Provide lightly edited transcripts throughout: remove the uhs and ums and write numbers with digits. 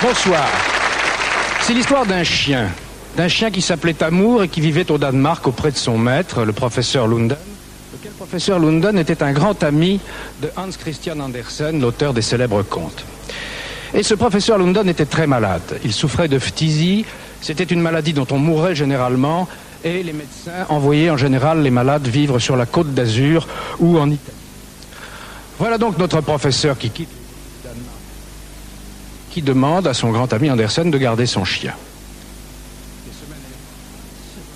Bonsoir. C'est l'histoire d'un chien qui s'appelait Amour et qui vivait au Danemark auprès de son maître, le professeur Lunden. Lequel professeur Lunden était un grand ami de Hans Christian Andersen, l'auteur des célèbres contes. Et ce professeur Lunden était très malade. Il souffrait de phtisie. C'était une maladie dont on mourait généralement et les médecins envoyaient en général les malades vivre sur la côte d'Azur ou en Italie. Voilà donc notre professeur qui quitte le Danemark, qui demande à son grand ami Andersen de garder son chien.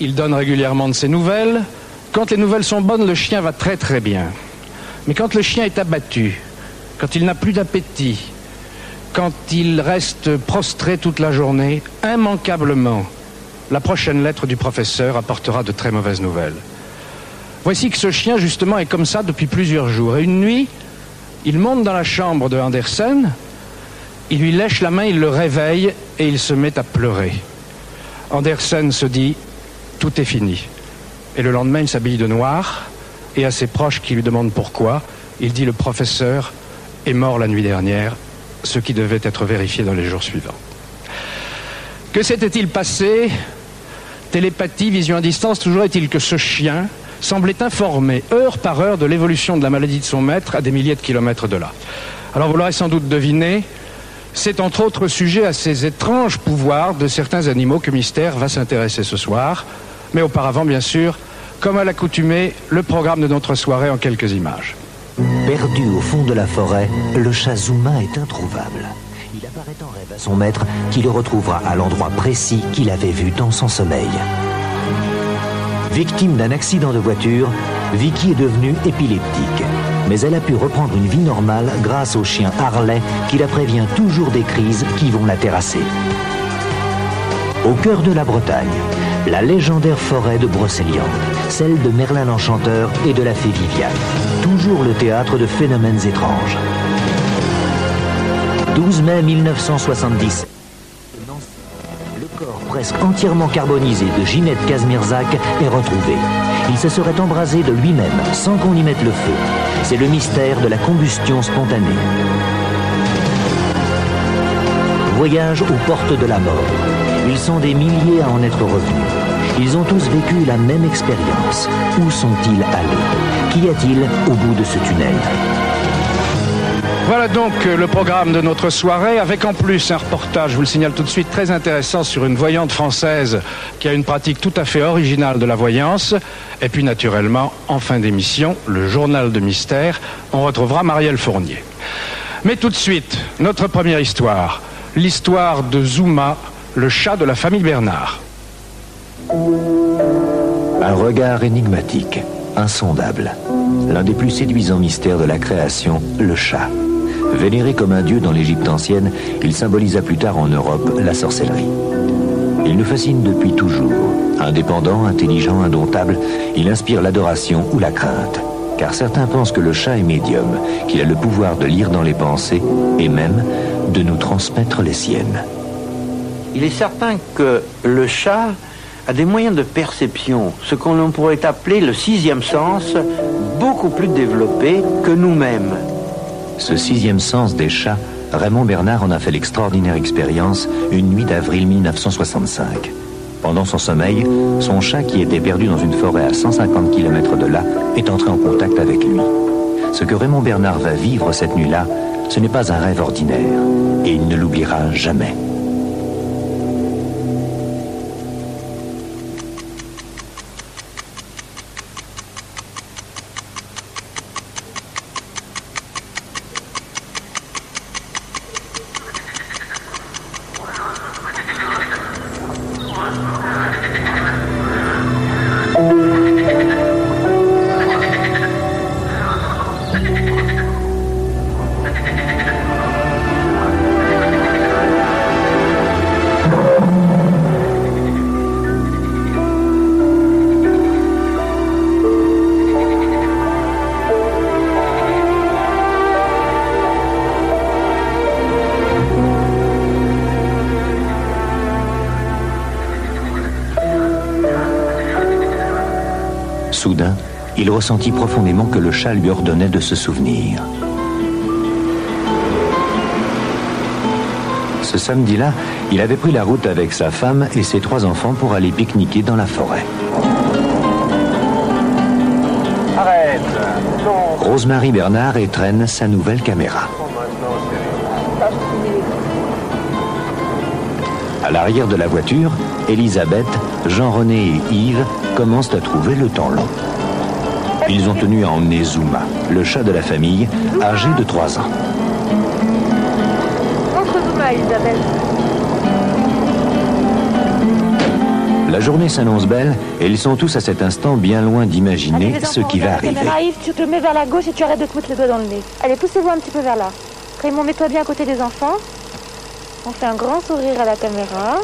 Il donne régulièrement de ses nouvelles. Quand les nouvelles sont bonnes, le chien va très très bien. Mais quand le chien est abattu, quand il n'a plus d'appétit, quand il reste prostré toute la journée, immanquablement, la prochaine lettre du professeur apportera de très mauvaises nouvelles. Voici que ce chien, justement, est comme ça depuis plusieurs jours. Et une nuit, il monte dans la chambre de Andersen, il lui lèche la main, il le réveille et il se met à pleurer. Andersen se dit « Tout est fini ». Et le lendemain, il s'habille de noir et à ses proches qui lui demandent pourquoi, il dit « Le professeur est mort la nuit dernière », ce qui devait être vérifié dans les jours suivants. Que s'était-il passé? Télépathie, vision à distance, toujours est-il que ce chien semblait informé heure par heure de l'évolution de la maladie de son maître à des milliers de kilomètres de là. Alors vous l'aurez sans doute deviné, c'est entre autres sujet à ces étranges pouvoirs de certains animaux que Mystère va s'intéresser ce soir. Mais auparavant, bien sûr, comme à l'accoutumée, le programme de notre soirée en quelques images. Perdu au fond de la forêt, le chat Zuma est introuvable. Il apparaît en rêve à son maître qui le retrouvera à l'endroit précis qu'il avait vu dans son sommeil. Victime d'un accident de voiture, Vicky est devenue épileptique. Mais elle a pu reprendre une vie normale grâce au chien Harley qui la prévient toujours des crises qui vont la terrasser. Au cœur de la Bretagne, la légendaire forêt de Brocéliande, celle de Merlin l'Enchanteur et de la fée Viviane, toujours le théâtre de phénomènes étranges. 12 mai 1970. Le corps presque entièrement carbonisé de Ginette Kazmierzak est retrouvé. Il se serait embrasé de lui-même sans qu'on y mette le feu. C'est le mystère de la combustion spontanée. Voyage aux portes de la mort. Ils sont des milliers à en être revenus. Ils ont tous vécu la même expérience. Où sont-ils allés? Qu'y a-t-il au bout de ce tunnel? Voilà donc le programme de notre soirée, avec en plus un reportage, je vous le signale tout de suite, très intéressant sur une voyante française qui a une pratique tout à fait originale de la voyance. Et puis naturellement, en fin d'émission, le journal de Mystère, on retrouvera Marielle Fournier. Mais tout de suite, notre première histoire, l'histoire de Zuma, le chat de la famille Bernard. Un regard énigmatique, insondable. L'un des plus séduisants mystères de la création, le chat. Vénéré comme un dieu dans l'Égypte ancienne, il symbolisa plus tard en Europe la sorcellerie. Il nous fascine depuis toujours. Indépendant, intelligent, indomptable, il inspire l'adoration ou la crainte. Car certains pensent que le chat est médium, qu'il a le pouvoir de lire dans les pensées et même de nous transmettre les siennes. Il est certain que le chat a des moyens de perception, ce qu'on pourrait appeler le sixième sens, beaucoup plus développé que nous-mêmes. Ce sixième sens des chats, Raymond Bernard en a fait l'extraordinaire expérience une nuit d'avril 1965. Pendant son sommeil, son chat, qui était perdu dans une forêt à 150 km de là, est entré en contact avec lui. Ce que Raymond Bernard va vivre cette nuit-là, ce n'est pas un rêve ordinaire, et il ne l'oubliera jamais. Soudain, il ressentit profondément que le chat lui ordonnait de se souvenir. Ce samedi-là, il avait pris la route avec sa femme et ses 3 enfants pour aller pique-niquer dans la forêt. Arrête. Rosemary Bernard étrenne sa nouvelle caméra. À l'arrière de la voiture, Elisabeth, Jean-René et Yves commencent à trouver le temps long. Ils ont tenu à emmener Zuma, le chat de la famille, âgé de 3 ans. Montre Zuma, Elisabeth. La journée s'annonce belle et ils sont tous à cet instant bien loin d'imaginer ce qui va arriver. Yves, tu te mets vers la gauche et tu arrêtes de te mettre les doigts dans le nez. Allez, poussez-vous un petit peu vers là. Raymond, mets-toi bien à côté des enfants. On fait un grand sourire à la caméra.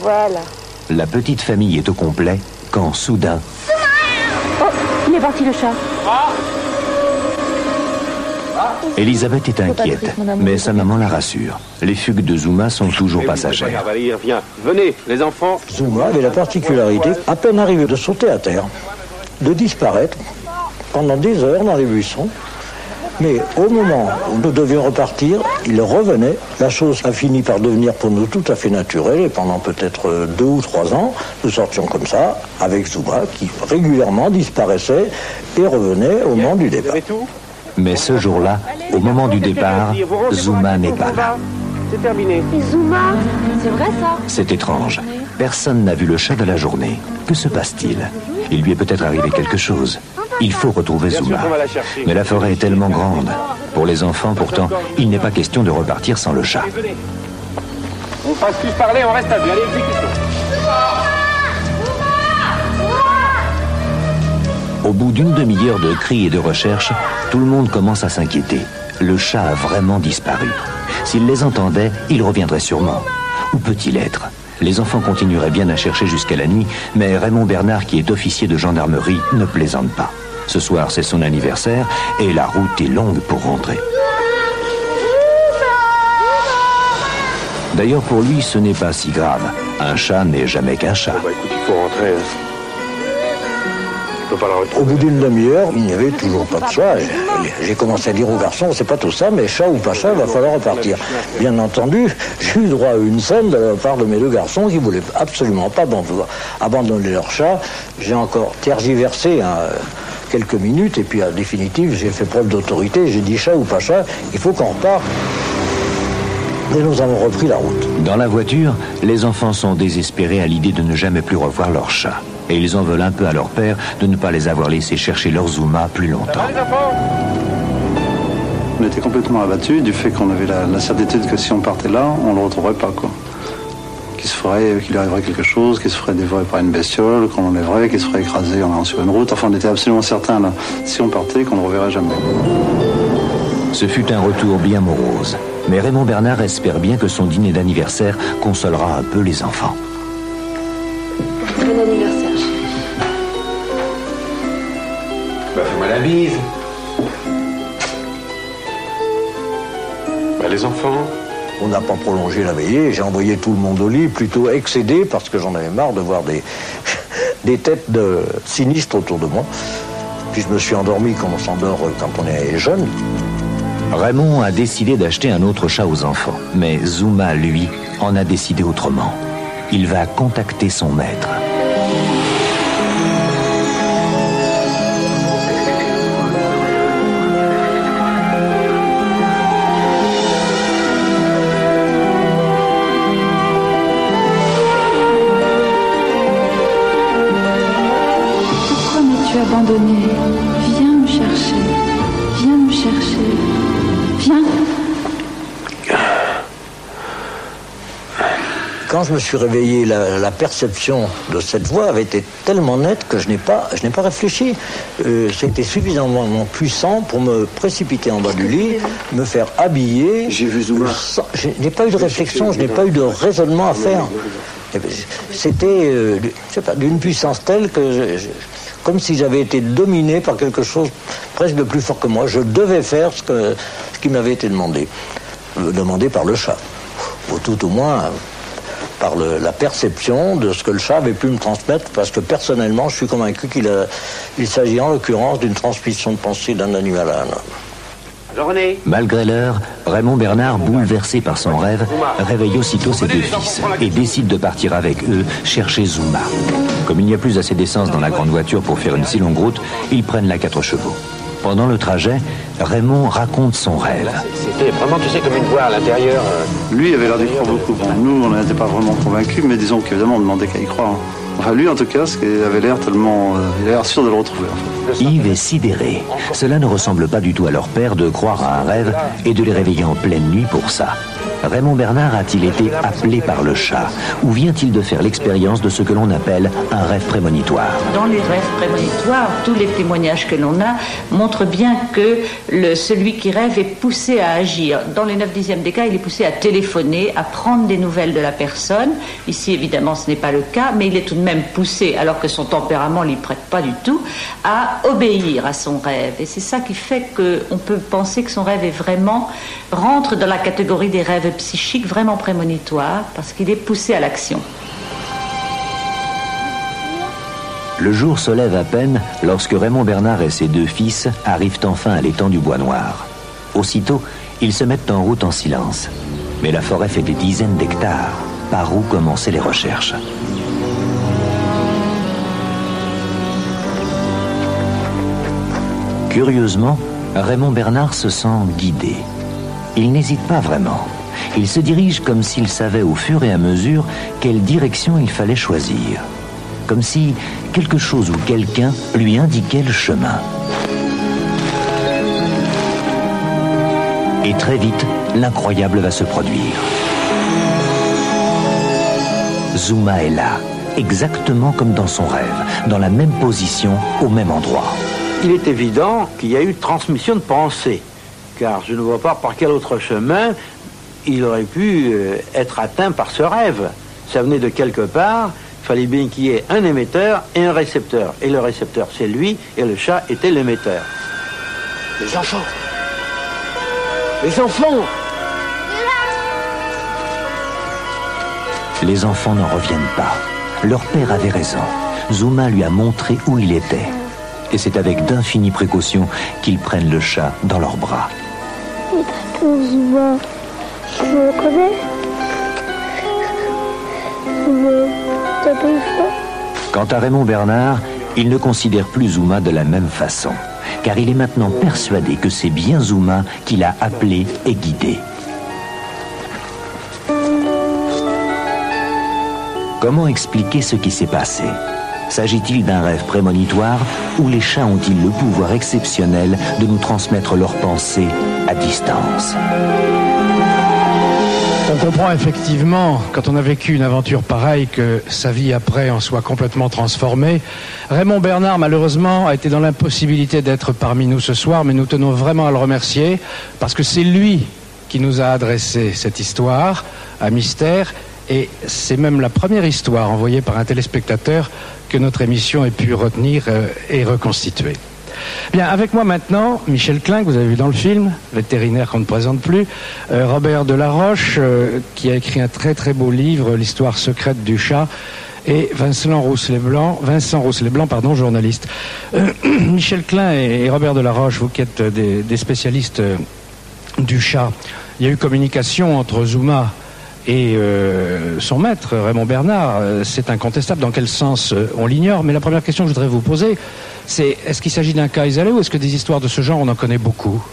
Voilà. La petite famille est au complet quand soudain... Oh, il est parti le chat. Elisabeth est inquiète, mais sa maman la rassure. Les fugues de Zuma sont toujours passagères. Viens, venez, les enfants. Zuma avait la particularité, à peine arrivé, de sauter à terre, de disparaître pendant des heures dans les buissons. Mais au moment où nous devions repartir, il revenait. La chose a fini par devenir pour nous tout à fait naturelle et pendant peut-être 2 ou 3 ans, nous sortions comme ça avec Zuma qui régulièrement disparaissait et revenait au moment du départ. Mais ce jour-là, au moment du départ, Zuma n'est pas là. C'est terminé. Et Zuma, c'est vrai ça? C'est étrange. Personne n'a vu le chat de la journée. Que se passe-t-il? Il lui est peut-être arrivé quelque chose. Il faut retrouver Zuma. Mais la forêt est tellement grande. Pour les enfants, pourtant, il n'est pas question de repartir sans le chat. On passe plus parler, on reste à deux. Allez, exécution. Au bout d'une demi-heure de cris et de recherches, tout le monde commence à s'inquiéter. Le chat a vraiment disparu. S'il les entendait, il reviendrait sûrement. Où peut-il être? Les enfants continueraient bien à chercher jusqu'à la nuit, mais Raymond Bernard, qui est officier de gendarmerie, ne plaisante pas. Ce soir, c'est son anniversaire et la route est longue pour rentrer. D'ailleurs, pour lui, ce n'est pas si grave. Un chat n'est jamais qu'un chat. Bah écoute, il faut rentrer. Au bout d'une demi-heure, il n'y avait toujours pas de chat. J'ai commencé à dire aux garçons, c'est pas tout ça, mais chat ou pas chat, il va falloir repartir. Bien entendu, j'ai eu droit à une scène de la part de mes 2 garçons qui voulaient absolument pas abandonner leur chat. J'ai encore tergiversé quelques minutes et puis en définitive, j'ai fait preuve d'autorité. J'ai dit chat ou pas chat, il faut qu'on repart. Et nous avons repris la route. Dans la voiture, les enfants sont désespérés à l'idée de ne jamais plus revoir leur chat. Et ils en veulent un peu à leur père de ne pas les avoir laissés chercher leur Zuma plus longtemps. On était complètement abattus du fait qu'on avait la certitude que si on partait là, on ne le retrouverait pas, quoi. Qu'il arriverait quelque chose, qu'il se ferait dévorer par une bestiole, qu'on l'enlèverait, qu'il se ferait écraser en allant sur une route. Enfin, on était absolument certains, là, si on partait, qu'on ne le reverrait jamais. Ce fut un retour bien morose. Mais Raymond Bernard espère bien que son dîner d'anniversaire consolera un peu les enfants. Bon anniversaire. Bah fais-moi la bise. Bah les enfants. On n'a pas prolongé la veillée, j'ai envoyé tout le monde au lit, plutôt excédé parce que j'en avais marre de voir des têtes de sinistres autour de moi. Puis je me suis endormi comme on s'endort quand on est jeune. Raymond a décidé d'acheter un autre chat aux enfants, mais Zuma, lui, en a décidé autrement. Il va contacter son maître. Pourquoi m'as-tu abandonné? Viens me chercher. Viens me chercher. Viens. Quand je me suis réveillé, la perception de cette voix avait été tellement nette que je n'ai pas réfléchi. C'était suffisamment puissant pour me précipiter en bas du lit, me faire habiller. J'ai vu Zuma. Je n'ai pas eu de réflexion, je n'ai pas eu de raisonnement à faire. C'était, je sais pas, d'une puissance telle que, comme si j'avais été dominé par quelque chose presque de plus fort que moi. Je devais faire ce qui m'avait été demandé par le chat, ou tout au moins par la perception de ce que le chat avait pu me transmettre, parce que personnellement, je suis convaincu qu'il s'agit en l'occurrence d'une transmission de pensée d'un animal à un homme. Malgré l'heure, Raymond Bernard, bouleversé par son rêve, réveille aussitôt ses deux fils et décide de partir avec eux chercher Zuma. Comme il n'y a plus assez d'essence dans la grande voiture pour faire une si longue route, ils prennent la 4 chevaux. Pendant le trajet, Raymond raconte son rêve. C'était vraiment, tu sais, comme une voix à l'intérieur. Lui avait l'air d'y croire beaucoup. Nous, on n'était pas vraiment convaincus, mais disons qu'évidemment, on demandait qu'à y croire. Enfin, lui, en tout cas, il avait l'air tellement... il a l'air sûr de le retrouver, en fait. Yves est sidéré. Cela ne ressemble pas du tout à leur père de croire à un rêve et de les réveiller en pleine nuit pour ça. Raymond Bernard a-t-il été appelé par le chat ou vient-il de faire l'expérience de ce que l'on appelle un rêve prémonitoire? Dans les rêves prémonitoires, tous les témoignages que l'on a montrent bien que celui qui rêve est poussé à agir. Dans les 9/10 des cas, il est poussé à téléphoner, à prendre des nouvelles de la personne. Ici, évidemment, ce n'est pas le cas, mais il est tout de même poussé, alors que son tempérament ne l'y prête pas du tout, à obéir à son rêve. Et c'est ça qui fait qu'on peut penser que son rêve est vraiment rentre dans la catégorie des rêves psychiques vraiment prémonitoires, parce qu'il est poussé à l'action. Le jour se lève à peine lorsque Raymond Bernard et ses deux fils arrivent enfin à l'étang du Bois Noir. Aussitôt, ils se mettent en route en silence. Mais la forêt fait des dizaines d'hectares. Par où commencer les recherches? Curieusement, Raymond Bernard se sent guidé. Il n'hésite pas vraiment. Il se dirige comme s'il savait au fur et à mesure quelle direction il fallait choisir. Comme si quelque chose ou quelqu'un lui indiquait le chemin. Et très vite, l'incroyable va se produire. Zuma est là, exactement comme dans son rêve, dans la même position, au même endroit. Il est évident qu'il y a eu transmission de pensée, car je ne vois pas par quel autre chemin il aurait pu être atteint par ce rêve. Ça venait de quelque part, il fallait bien qu'il y ait un émetteur et un récepteur. Et le récepteur, c'est lui, et le chat était l'émetteur. Les enfants! Les enfants! Les enfants n'en reviennent pas. Leur père avait raison. Zuma lui a montré où il était. Et c'est avec d'infinies précautions qu'ils prennent le chat dans leurs bras. Zuma, tu me connais? Quant à Raymond Bernard, il ne considère plus Zuma de la même façon, car il est maintenant persuadé que c'est bien Zuma qui l'a appelé et guidé. Comment expliquer ce qui s'est passé? S'agit-il d'un rêve prémonitoire ou les chats ont-ils le pouvoir exceptionnel de nous transmettre leurs pensées à distance? On comprend effectivement, quand on a vécu une aventure pareille, que sa vie après en soit complètement transformée. Raymond Bernard, malheureusement, a été dans l'impossibilité d'être parmi nous ce soir, mais nous tenons vraiment à le remercier, parce que c'est lui qui nous a adressé cette histoire, un mystère, et c'est même la première histoire envoyée par un téléspectateur que notre émission ait pu retenir et reconstituer. Bien, avec moi maintenant, Michel Klein, que vous avez vu dans le film, vétérinaire qu'on ne présente plus, Robert Delaroche, qui a écrit un très très beau livre, L'histoire secrète du chat, et Vincent Rousselet-Blanc, journaliste. Michel Klein et Robert Delaroche, vous qui êtes des spécialistes du chat, il y a eu communication entre Zuma et son maître, Raymond Bernard. C'est incontestable. Dans quel sens, on l'ignore. Mais la première question que je voudrais vous poser, c'est est-ce qu'il s'agit d'un cas isolé ou est-ce que des histoires de ce genre, on en connaît beaucoup?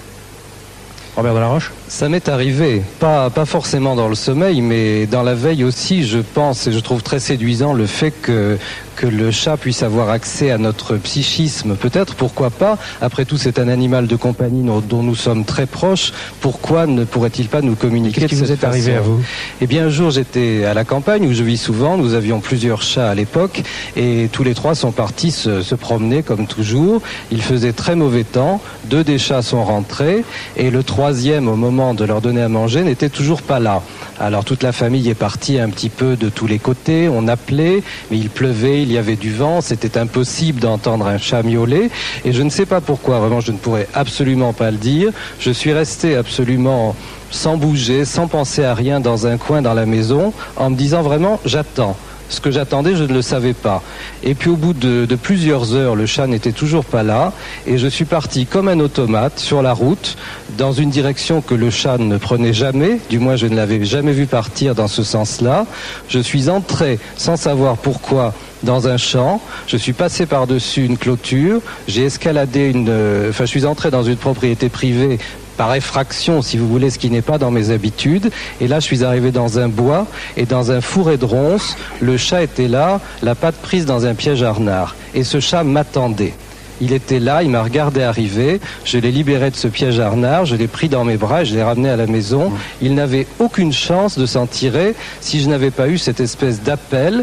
Robert Delaroche? Ça m'est arrivé, pas forcément dans le sommeil, mais dans la veille aussi, je pense, et je trouve très séduisant le fait que le chat puisse avoir accès à notre psychisme. Peut-être, pourquoi pas? Après tout, c'est un animal de compagnie dont nous sommes très proches. Pourquoi ne pourrait-il pas nous communiquer de cette façon? Qu'est-ce qui vous est arrivé à vous? Eh bien, un jour, j'étais à la campagne où je vis souvent. Nous avions plusieurs chats à l'époque et tous les trois sont partis se promener comme toujours. Il faisait très mauvais temps. 2 des chats sont rentrés et le 3e, au moment de leur donner à manger, n'était toujours pas là. Alors toute la famille est partie un petit peu de tous les côtés. On appelait, mais il pleuvait, il y avait du vent, c'était impossible d'entendre un chat miauler. Et je ne sais pas pourquoi, vraiment je ne pourrais absolument pas le dire. Je suis resté absolument sans bouger, sans penser à rien dans un coin dans la maison, en me disant vraiment j'attends. Ce que j'attendais, je ne le savais pas. Et puis au bout de plusieurs heures, le chat n'était toujours pas là, et je suis parti comme un automate sur la route, dans une direction que le chat ne prenait jamais, du moins je ne l'avais jamais vu partir dans ce sens-là. Je suis entré sans savoir pourquoi dans un champ, je suis passé par-dessus une clôture, j'ai escaladé je suis entré dans une propriété privée par effraction, si vous voulez, ce qui n'est pas dans mes habitudes. Et là, je suis arrivé dans un bois et dans un fourré de ronces. Le chat était là, la patte prise dans un piège à renard. Et ce chat m'attendait. Il était là, il m'a regardé arriver, je l'ai libéré de ce piège à renard, je l'ai pris dans mes bras et je l'ai ramené à la maison. Il n'avait aucune chance de s'en tirer si je n'avais pas eu cette espèce d'appel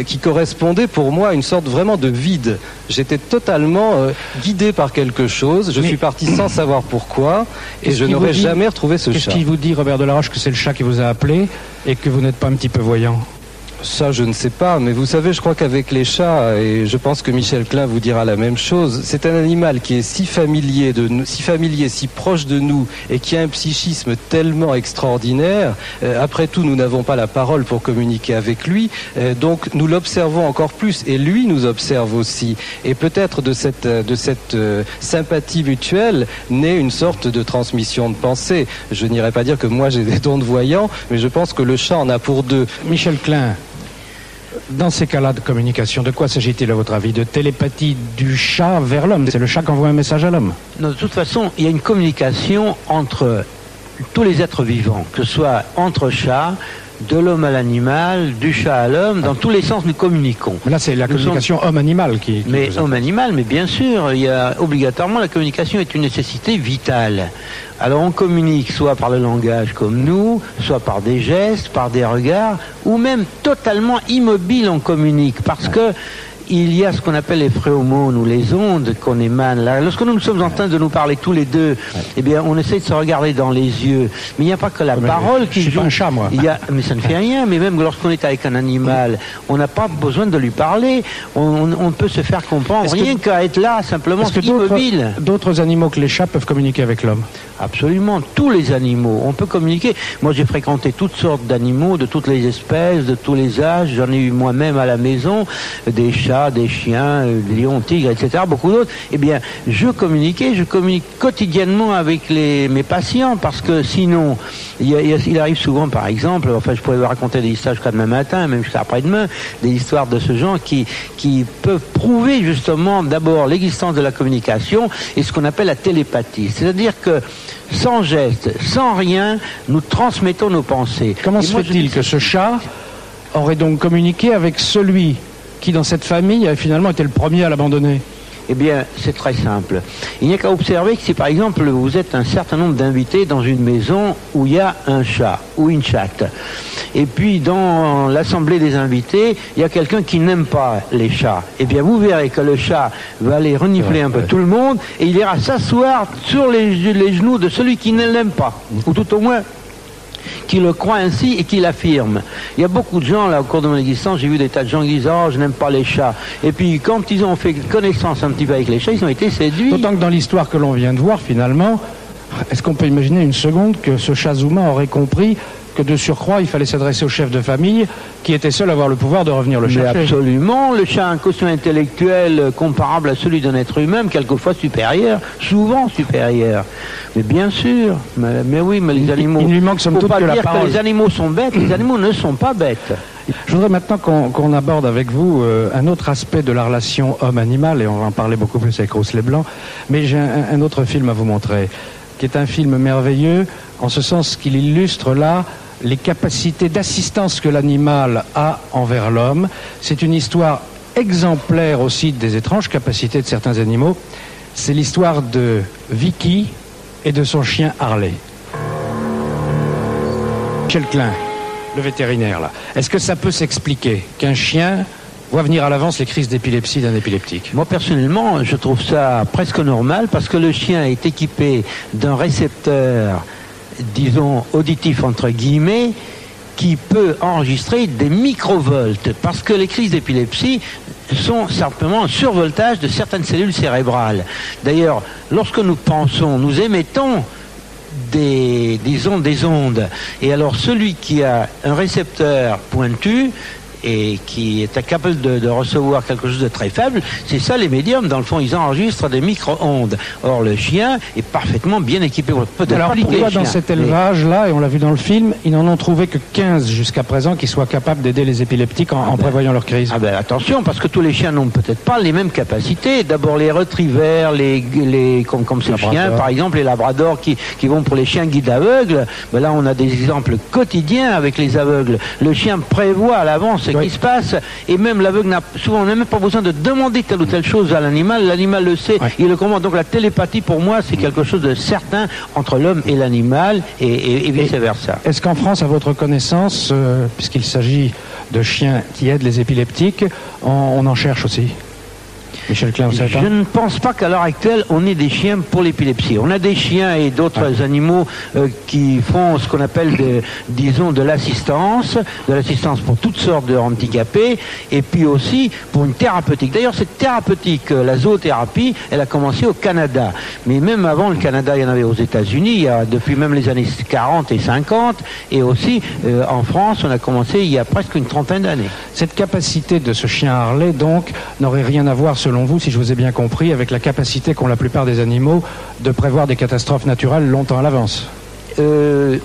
qui correspondait pour moi à une sorte vraiment de vide. J'étais totalement guidé par quelque chose, je suis parti sans savoir pourquoi et je n'aurais jamais retrouvé ce chat. Qu'est-ce qui vous dit, Robert Delaroche, que c'est le chat qui vous a appelé et que vous n'êtes pas un petit peu voyant ? Ça, je ne sais pas, mais vous savez, je crois qu'avec les chats, et je pense que Michel Klein vous dira la même chose, c'est un animal qui est si familier, si proche de nous, et qui a un psychisme tellement extraordinaire. Après tout, nous n'avons pas la parole pour communiquer avec lui, donc nous l'observons encore plus, et lui nous observe aussi. Et peut-être de cette sympathie mutuelle naît une sorte de transmission de pensée. Je n'irais pas dire que moi j'ai des dons de voyant, mais je pense que le chat en a pour deux. Michel Klein, dans ces cas-là de communication, de quoi s'agit-il à votre avis? De télépathie du chat vers l'homme? C'est le chat qui envoie un message à l'homme? Non, de toute façon, il y a une communication entre tous les êtres vivants, que ce soit entre chats, de l'homme à l'animal, du chat à l'homme, dans tous les sens nous communiquons. Mais là c'est la communication homme-animal qui mais homme-animal, mais bien sûr, il y a obligatoirement la communication est une nécessité vitale. Alors on communique soit par le langage comme nous, soit par des gestes, par des regards, ou même totalement immobile on communique, parce que il y a ce qu'on appelle les phéromones ou les ondes qu'on émane. Là, lorsque nous sommes en train de nous parler tous les deux, eh bien, on essaie de se regarder dans les yeux. Mais il n'y a pas que la parole qui joue. Je suis pas un chat, moi. Mais ça ne fait rien. Mais même lorsqu'on est avec un animal, on n'a pas besoin de lui parler. On peut se faire comprendre. Rien qu'à être là, simplement, immobile. D'autres animaux que les chats peuvent communiquer avec l'homme? Absolument. Tous les animaux. On peut communiquer. Moi, j'ai fréquenté toutes sortes d'animaux, de toutes les espèces, de tous les âges. J'en ai eu moi-même à la maison. Des chats, des chiens, des lions, tigres, etc., beaucoup d'autres. Eh bien, je communique quotidiennement avec mes patients, parce que sinon, il arrive souvent, par exemple, enfin, je pourrais vous raconter des histoires jusqu'à demain matin, même jusqu'à après-demain, des histoires de ce genre qui peuvent prouver justement d'abord l'existence de la communication et ce qu'on appelle la télépathie. C'est-à-dire que sans geste, sans rien, nous transmettons nos pensées. Comment se fait-il que ce chat aurait donc communiqué avec celui qui, dans cette famille, a finalement été le premier à l'abandonner? Eh bien, c'est très simple. Il n'y a qu'à observer que si, par exemple, vous êtes un certain nombre d'invités dans une maison où il y a un chat ou une chatte, et puis dans l'assemblée des invités, il y a quelqu'un qui n'aime pas les chats, eh bien, vous verrez que le chat va aller renifler un peu tout le monde, et il ira s'asseoir sur les genoux de celui qui ne l'aime pas, ou tout au moins qui le croit ainsi et qui l'affirme. Il y a beaucoup de gens, là, au cours de mon existence, j'ai vu des tas de gens qui disent « Oh, je n'aime pas les chats ». Et puis, quand ils ont fait connaissance un petit peu avec les chats, ils ont été séduits. D'autant que dans l'histoire que l'on vient de voir, finalement, est-ce qu'on peut imaginer une seconde que ce chat Zuma aurait compris que de surcroît, il fallait s'adresser au chef de famille qui était seul à avoir le pouvoir de revenir le chercher? Mais absolument. Le chat a un quotient intellectuel comparable à celui d'un être humain, quelquefois supérieur, souvent supérieur. Mais bien sûr. Mais oui, mais les animaux... Il lui manque somme toute que la parole. Que les animaux sont bêtes, les animaux ne sont pas bêtes. Je voudrais maintenant qu'on aborde avec vous un autre aspect de la relation homme-animal, et on va en parler beaucoup plus avec Roussel Blanc, mais j'ai un autre film à vous montrer, qui est un film merveilleux, en ce sens qu'il illustre là les capacités d'assistance que l'animal a envers l'homme. C'est une histoire exemplaire aussi des étranges capacités de certains animaux. C'est l'histoire de Vicky et de son chien Harley. Michel Klein, le vétérinaire là. Est-ce que ça peut s'expliquer qu'un chien voit venir à l'avance les crises d'épilepsie d'un épileptique? Moi, personnellement, je trouve ça presque normal, parce que le chien est équipé d'un récepteur, disons, auditif entre guillemets, qui peut enregistrer des microvolts, parce que les crises d'épilepsie sont simplement un survoltage de certaines cellules cérébrales. D'ailleurs, lorsque nous pensons, nous émettons des ondes, et alors celui qui a un récepteur pointu et qui est capable de recevoir quelque chose de très faible, c'est ça les médiums. Dans le fond, ils enregistrent des micro-ondes. Or, le chien est parfaitement bien équipé. Alors pourquoi dans cet élevage-là, et on l'a vu dans le film, ils n'en ont trouvé que 15 jusqu'à présent qui soient capables d'aider les épileptiques en prévoyant leur crise? Attention, parce que tous les chiens n'ont peut-être pas les mêmes capacités. D'abord les retrievers, comme ces chiens, par exemple les labradors qui vont pour les chiens guides aveugles. Là, on a des exemples quotidiens avec les aveugles. Le chien prévoit à l'avance ce qui se passe, et même l'aveugle n'a souvent même pas besoin de demander telle ou telle chose à l'animal. L'animal le sait, il le commande. Donc la télépathie, pour moi, c'est quelque chose de certain entre l'homme et l'animal, et vice-versa. Est-ce qu'en France, à votre connaissance, puisqu'il s'agit de chiens qui aident les épileptiques, on en cherche aussi? Michel Klein, vous savez pas? Je ne pense pas qu'à l'heure actuelle, on ait des chiens pour l'épilepsie. On a des chiens et d'autres animaux qui font ce qu'on appelle, de l'assistance pour toutes sortes de handicapés, et puis aussi pour une thérapeutique. D'ailleurs, cette thérapeutique, la zoothérapie, elle a commencé au Canada. Mais même avant le Canada, il y en avait aux États-Unis, depuis même les années 40 et 50, et aussi en France, on a commencé il y a presque une trentaine d'années. Cette capacité de ce chien Harley, donc, n'aurait rien à voir, selon vous, si je vous ai bien compris, avec la capacité qu'ont la plupart des animaux de prévoir des catastrophes naturelles longtemps à l'avance? Il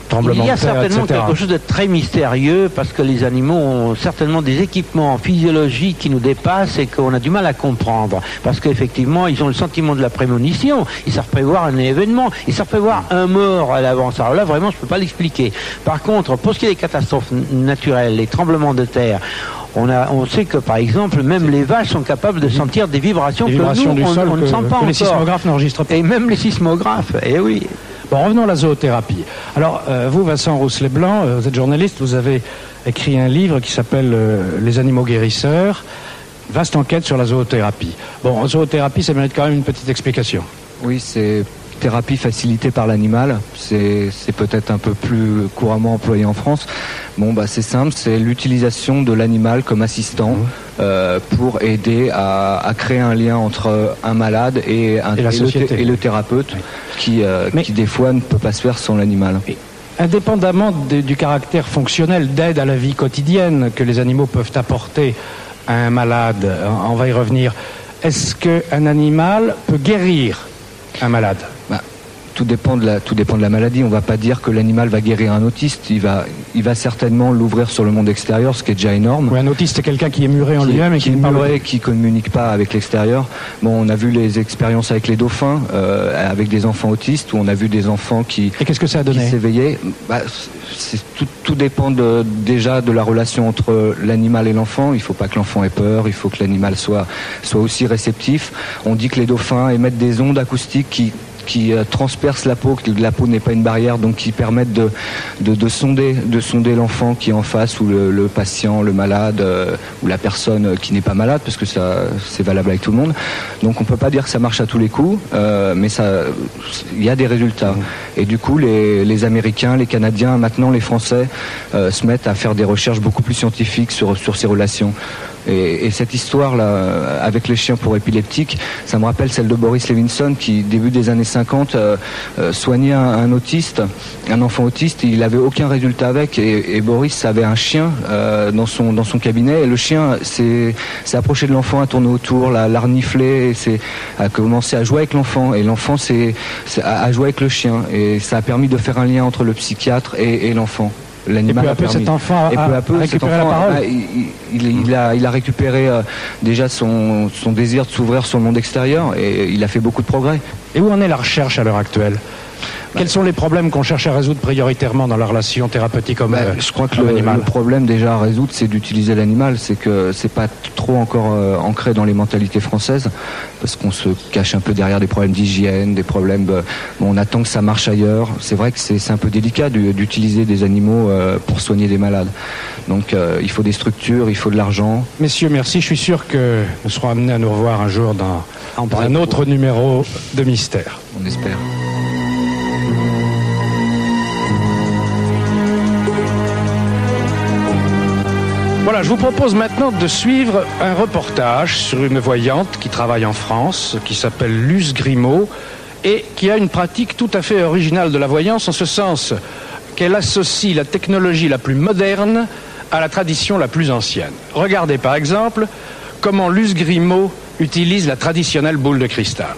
y a certainement quelque chose de très mystérieux, parce que les animaux ont certainement des équipements physiologiques qui nous dépassent et qu'on a du mal à comprendre. Parce qu'effectivement, ils ont le sentiment de la prémonition, ils savent prévoir un événement, ils savent prévoir un mort à l'avance. Alors là, vraiment, je ne peux pas l'expliquer. Par contre, pour ce qui est des catastrophes naturelles, les tremblements de terre, on sait que, par exemple, même les vaches sont capables de sentir des vibrations que nous, on ne sent pas encore. Les sismographes n'enregistrent pas. Et même les sismographes, oui. Bon, revenons à la zoothérapie. Alors, vous, Vincent Rousselet-Blanc, vous êtes journaliste, vous avez écrit un livre qui s'appelle Les animaux guérisseurs, vaste enquête sur la zoothérapie. Bon, zoothérapie, ça mérite quand même une petite explication. Oui, c'est thérapie facilitée par l'animal. C'est peut-être un peu plus couramment employé en France. Bon, c'est simple, c'est l'utilisation de l'animal comme assistant pour aider à créer un lien entre un malade et le thérapeute qui des fois ne peut pas se faire sans l'animal. Indépendamment du caractère fonctionnel d'aide à la vie quotidienne que les animaux peuvent apporter à un malade, on va y revenir, est-ce qu'un animal peut guérir un malade? Tout dépend de la maladie. On ne va pas dire que l'animal va guérir un autiste. Il va certainement l'ouvrir sur le monde extérieur, ce qui est déjà énorme. Oui, un autiste, c'est quelqu'un qui est muré en lui-même et qui ne communique pas avec l'extérieur. Bon, on a vu les expériences avec les dauphins, avec des enfants autistes, où on a vu des enfants qui s'éveillaient. Tout dépend déjà de la relation entre l'animal et l'enfant. Il ne faut pas que l'enfant ait peur. Il faut que l'animal soit aussi réceptif. On dit que les dauphins émettent des ondes acoustiques qui transpercent la peau, que la peau n'est pas une barrière, donc qui permettent de sonder l'enfant qui est en face, ou le patient, le malade, ou la personne qui n'est pas malade, parce que ça c'est valable avec tout le monde. Donc on peut pas dire que ça marche à tous les coups, mais il y a des résultats. Et du coup les Américains, les Canadiens, maintenant les Français se mettent à faire des recherches beaucoup plus scientifiques sur ces relations. Et cette histoire-là, avec les chiens pour épileptiques, ça me rappelle celle de Boris Levinson, qui, début des années 50, soignait un enfant autiste, et il n'avait aucun résultat avec. Et Boris avait un chien dans son cabinet, et le chien s'est approché de l'enfant, a tourné autour, l'a reniflé, et a commencé à jouer avec l'enfant. Et l'enfant a joué avec le chien. Et ça a permis de faire un lien entre le psychiatre et l'enfant. L'animal a permis. Cet enfant a récupéré la parole. Il a récupéré déjà son désir de s'ouvrir sur le monde extérieur, et il a fait beaucoup de progrès. Et où en est la recherche à l'heure actuelle ? Quels sont les problèmes qu'on cherche à résoudre prioritairement dans la relation thérapeutique homme-animal ? Je crois que le problème déjà à résoudre, c'est d'utiliser l'animal. C'est que c'est pas trop encore ancré dans les mentalités françaises, parce qu'on se cache un peu derrière des problèmes d'hygiène, des problèmes. On attend que ça marche ailleurs. C'est vrai que c'est un peu délicat d'utiliser des animaux pour soigner des malades. Donc il faut des structures, il faut de l'argent. Messieurs, merci. Je suis sûr que nous serons amenés à nous revoir un jour dans un autre numéro de Mystère. On espère. Voilà, je vous propose maintenant de suivre un reportage sur une voyante qui travaille en France, qui s'appelle Luce Grimaud, et qui a une pratique tout à fait originale de la voyance, en ce sens qu'elle associe la technologie la plus moderne à la tradition la plus ancienne. Regardez par exemple comment Luce Grimaud utilise la traditionnelle boule de cristal.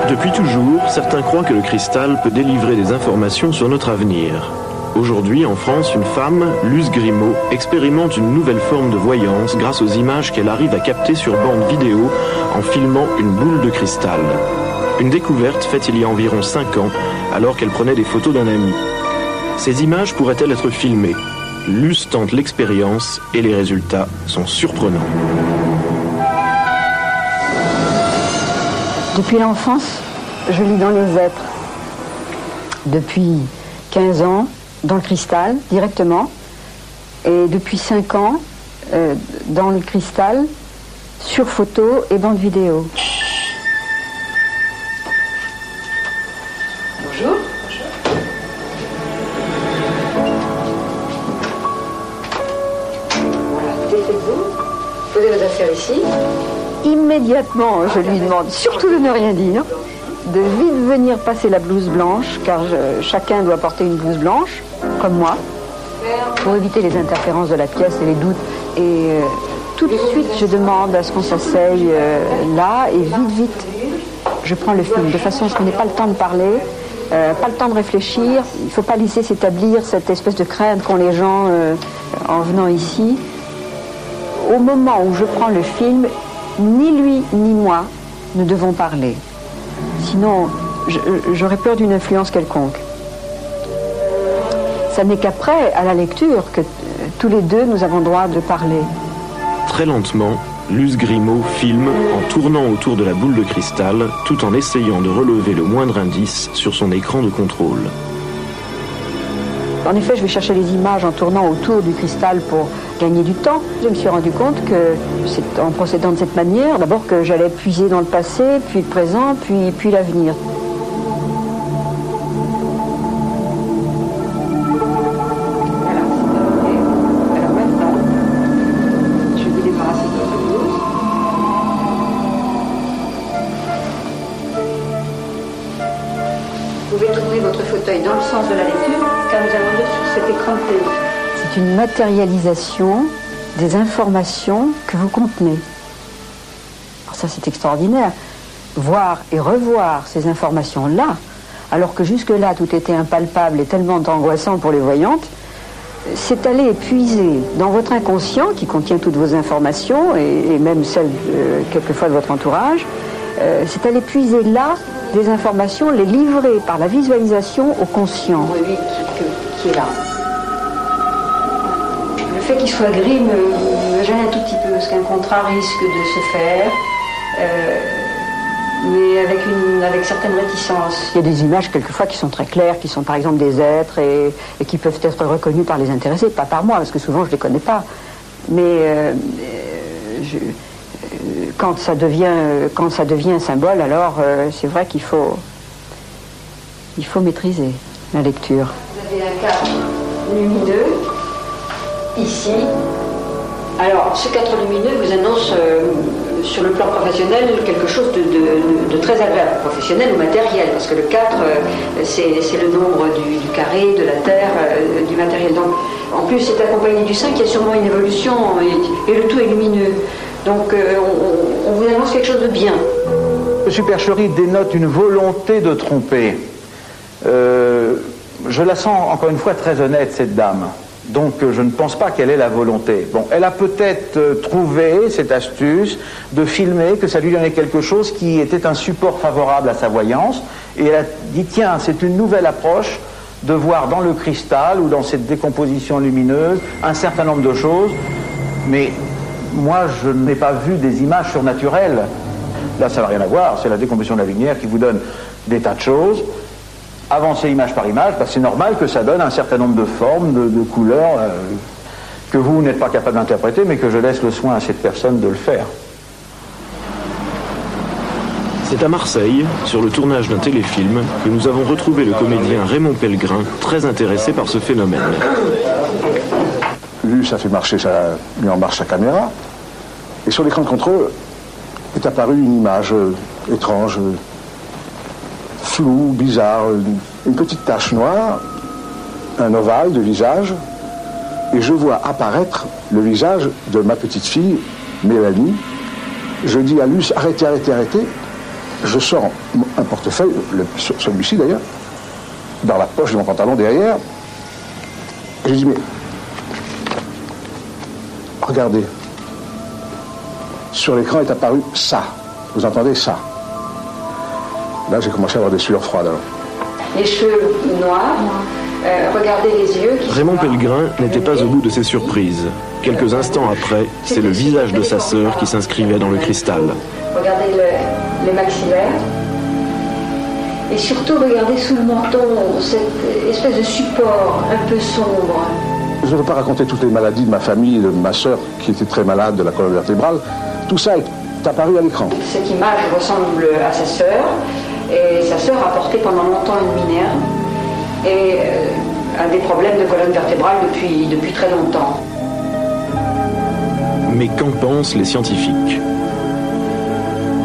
Depuis toujours, certains croient que le cristal peut délivrer des informations sur notre avenir. Aujourd'hui, en France, une femme, Luce Grimaud, expérimente une nouvelle forme de voyance grâce aux images qu'elle arrive à capter sur bande vidéo en filmant une boule de cristal. Une découverte faite il y a environ 5 ans, alors qu'elle prenait des photos d'un ami. Ces images pourraient-elles être filmées? Luce tente l'expérience et les résultats sont surprenants. Depuis l'enfance, je lis dans les êtres. Depuis 15 ans, dans le cristal, directement. Et depuis 5 ans, dans le cristal, sur photo et bande vidéo. Bonjour. Voilà, défaites-vous. Posez vos affaires ici. Immédiatement, je lui demande surtout de ne rien dire, de vite venir passer la blouse blanche, car chacun doit porter une blouse blanche, comme moi, pour éviter les interférences de la pièce et les doutes. Et tout de suite, je demande à ce qu'on s'asseye là, et vite, je prends le film, de façon à ce qu'on n'ait pas le temps de parler, pas le temps de réfléchir. Il ne faut pas laisser s'établir cette espèce de crainte qu'ont les gens en venant ici. Au moment où je prends le film, ni lui ni moi ne devons parler. Sinon, j'aurais peur d'une influence quelconque. Ça n'est qu'après, à la lecture, que tous les deux, nous avons droit de parler. Très lentement, Luce Grimaud filme en tournant autour de la boule de cristal, tout en essayant de relever le moindre indice sur son écran de contrôle. En effet, je vais chercher les images en tournant autour du cristal pour gagner du temps. Je me suis rendu compte que c'est en procédant de cette manière, d'abord que j'allais puiser dans le passé, puis le présent, puis l'avenir. Alors maintenant, je vais débarrasser de votre blouse. Vous pouvez tourner votre fauteuil dans le sens de la lecture, car nous allons lire sur cet écran de télé. C'est une matérialisation des informations que vous contenez. Alors ça, c'est extraordinaire. Voir et revoir ces informations-là, alors que jusque-là, tout était impalpable et tellement angoissant pour les voyantes, c'est aller puiser dans votre inconscient, qui contient toutes vos informations, et même celles, quelquefois, de votre entourage, c'est aller puiser là des informations, les livrer par la visualisation au conscient. Oui, qui est là. Le fait qu'il soit gris me gêne un tout petit peu, parce qu'un contrat risque de se faire, mais avec certaines réticences. Il y a des images quelquefois qui sont très claires, qui sont par exemple des êtres et qui peuvent être reconnus par les intéressés, pas par moi, parce que souvent je ne les connais pas. Mais quand ça devient un symbole, alors c'est vrai qu'il faut maîtriser la lecture. Vous avez un cadre lumineux ici. Alors, ce cadre lumineux vous annonce sur le plan professionnel quelque chose de très agréable, professionnel ou matériel, parce que le 4, c'est le nombre du carré, de la terre, du matériel. Donc, en plus, c'est accompagné du 5, il y a sûrement une évolution et le tout est lumineux. Donc, on vous annonce quelque chose de bien. Le supercherie dénote une volonté de tromper. Je la sens, encore une fois, très honnête, cette dame. Donc, je ne pense pas qu'elle ait la volonté. Bon, elle a peut-être trouvé cette astuce de filmer, que ça lui donnait quelque chose qui était un support favorable à sa voyance. Et elle a dit, tiens, c'est une nouvelle approche de voir dans le cristal ou dans cette décomposition lumineuse un certain nombre de choses. Mais moi, je n'ai pas vu des images surnaturelles. Là, ça n'a rien à voir. C'est la décomposition de la lumière qui vous donne des tas de choses. Avancer image par image, c'est normal que ça donne un certain nombre de formes, de couleurs, que vous n'êtes pas capable d'interpréter, mais que je laisse le soin à cette personne de le faire. C'est à Marseille, sur le tournage d'un téléfilm, que nous avons retrouvé le comédien Raymond Pellegrin, très intéressé par ce phénomène. Luce a fait mis en marche sa caméra, et sur l'écran de contrôle est apparue une image étrange, floue, bizarre, une petite tache noire un ovale de visage, et je vois apparaître le visage de ma petite fille, Mélanie. Je dis à Luce, arrêtez, arrêtez, arrêtez. Je sors un portefeuille, celui-ci d'ailleurs, dans la poche de mon pantalon derrière. Je dis, mais regardez, sur l'écran est apparu ça. Vous entendez ça? Là, j'ai commencé à avoir des sueurs froides. Alors. Les cheveux noirs, regardez les yeux. Raymond Pellegrin n'était pas au bout de ses surprises. Quelques instants après, c'est le visage de sa sœur qui s'inscrivait dans le cristal. Regardez les maxillaires. Et surtout, regardez sous le menton, cette espèce de support un peu sombre. Je ne veux pas raconter toutes les maladies de ma famille, de ma sœur qui était très malade de la colonne vertébrale. Tout ça est apparu à l'écran. Cette image ressemble à sa sœur. Et sa sœur a porté pendant longtemps une minerve et a des problèmes de colonne vertébrale depuis très longtemps. Mais qu'en pensent les scientifiques ?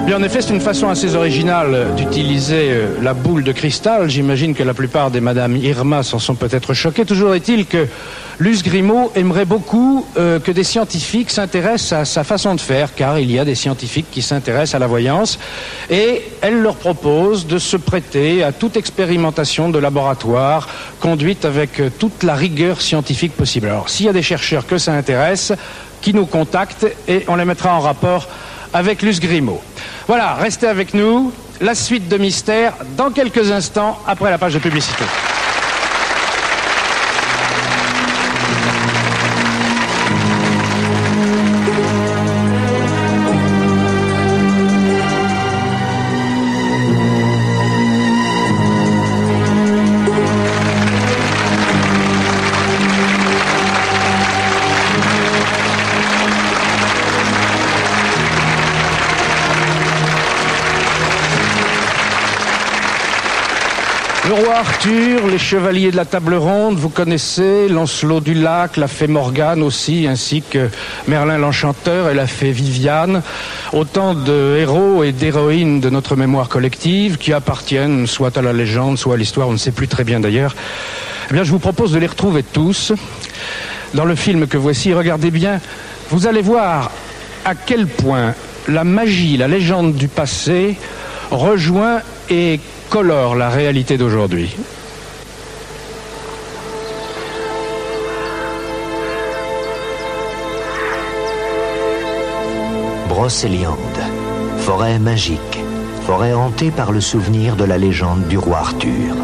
Bien, en effet, c'est une façon assez originale d'utiliser la boule de cristal. J'imagine que la plupart des Madame Irma s'en sont peut-être choquées. Toujours est-il que Luce Grimaud aimerait beaucoup que des scientifiques s'intéressent à sa façon de faire, car il y a des scientifiques qui s'intéressent à la voyance, et elle leur propose de se prêter à toute expérimentation de laboratoire conduite avec toute la rigueur scientifique possible. Alors, s'il y a des chercheurs que ça intéresse, qui nous contactent, et on les mettra en rapport avec Luce Grimaud. Voilà, restez avec nous. La suite de Mystère dans quelques instants après la page de publicité. Le roi Arthur, les chevaliers de la table ronde, vous connaissez, Lancelot du Lac, la fée Morgane aussi, ainsi que Merlin l'Enchanteur et la fée Viviane. Autant de héros et d'héroïnes de notre mémoire collective qui appartiennent soit à la légende, soit à l'histoire, on ne sait plus très bien d'ailleurs. Eh bien, je vous propose de les retrouver tous dans le film que voici. Regardez bien, vous allez voir à quel point la magie, la légende du passé rejoint et colore la réalité d'aujourd'hui. Brocéliande, forêt magique, forêt hantée par le souvenir de la légende du roi Arthur.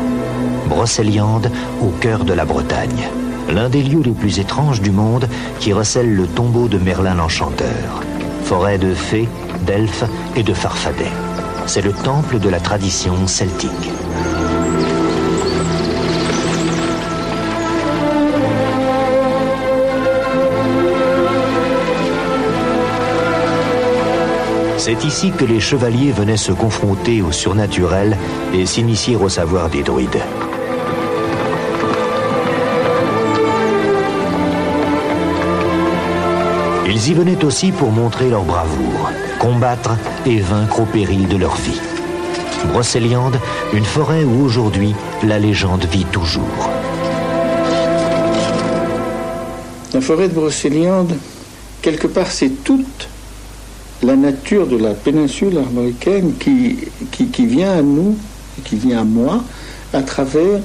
Brocéliande, au cœur de la Bretagne, l'un des lieux les plus étranges du monde qui recèle le tombeau de Merlin l'Enchanteur. Forêt de fées, d'elfes et de farfadets. C'est le temple de la tradition celtique. C'est ici que les chevaliers venaient se confronter au surnaturel et s'initier au savoir des druides. Ils y venaient aussi pour montrer leur bravoure, combattre et vaincre au péril de leur vie. Brocéliande, une forêt où aujourd'hui la légende vit toujours. La forêt de Brocéliande, quelque part, c'est toute la nature de la péninsule armoricaine qui vient à nous, qui vient à moi, à travers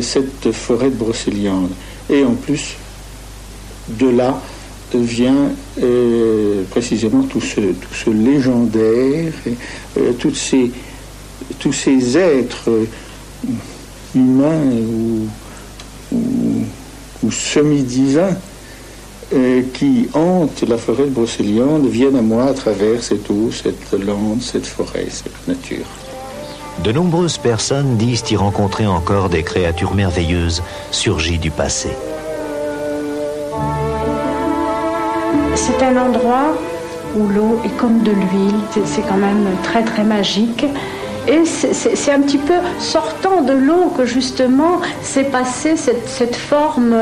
cette forêt de Brocéliande. Et en plus, de là vient précisément tout ce légendaire, tous ces êtres humains ou semi-divins qui hantent la forêt de Brocéliande viennent à moi à travers cette eau, cette lande, cette forêt, cette nature. De nombreuses personnes disent y rencontrer encore des créatures merveilleuses surgies du passé. C'est un endroit où l'eau est comme de l'huile, c'est quand même très très magique. Et c'est un petit peu sortant de l'eau que justement s'est passée cette forme.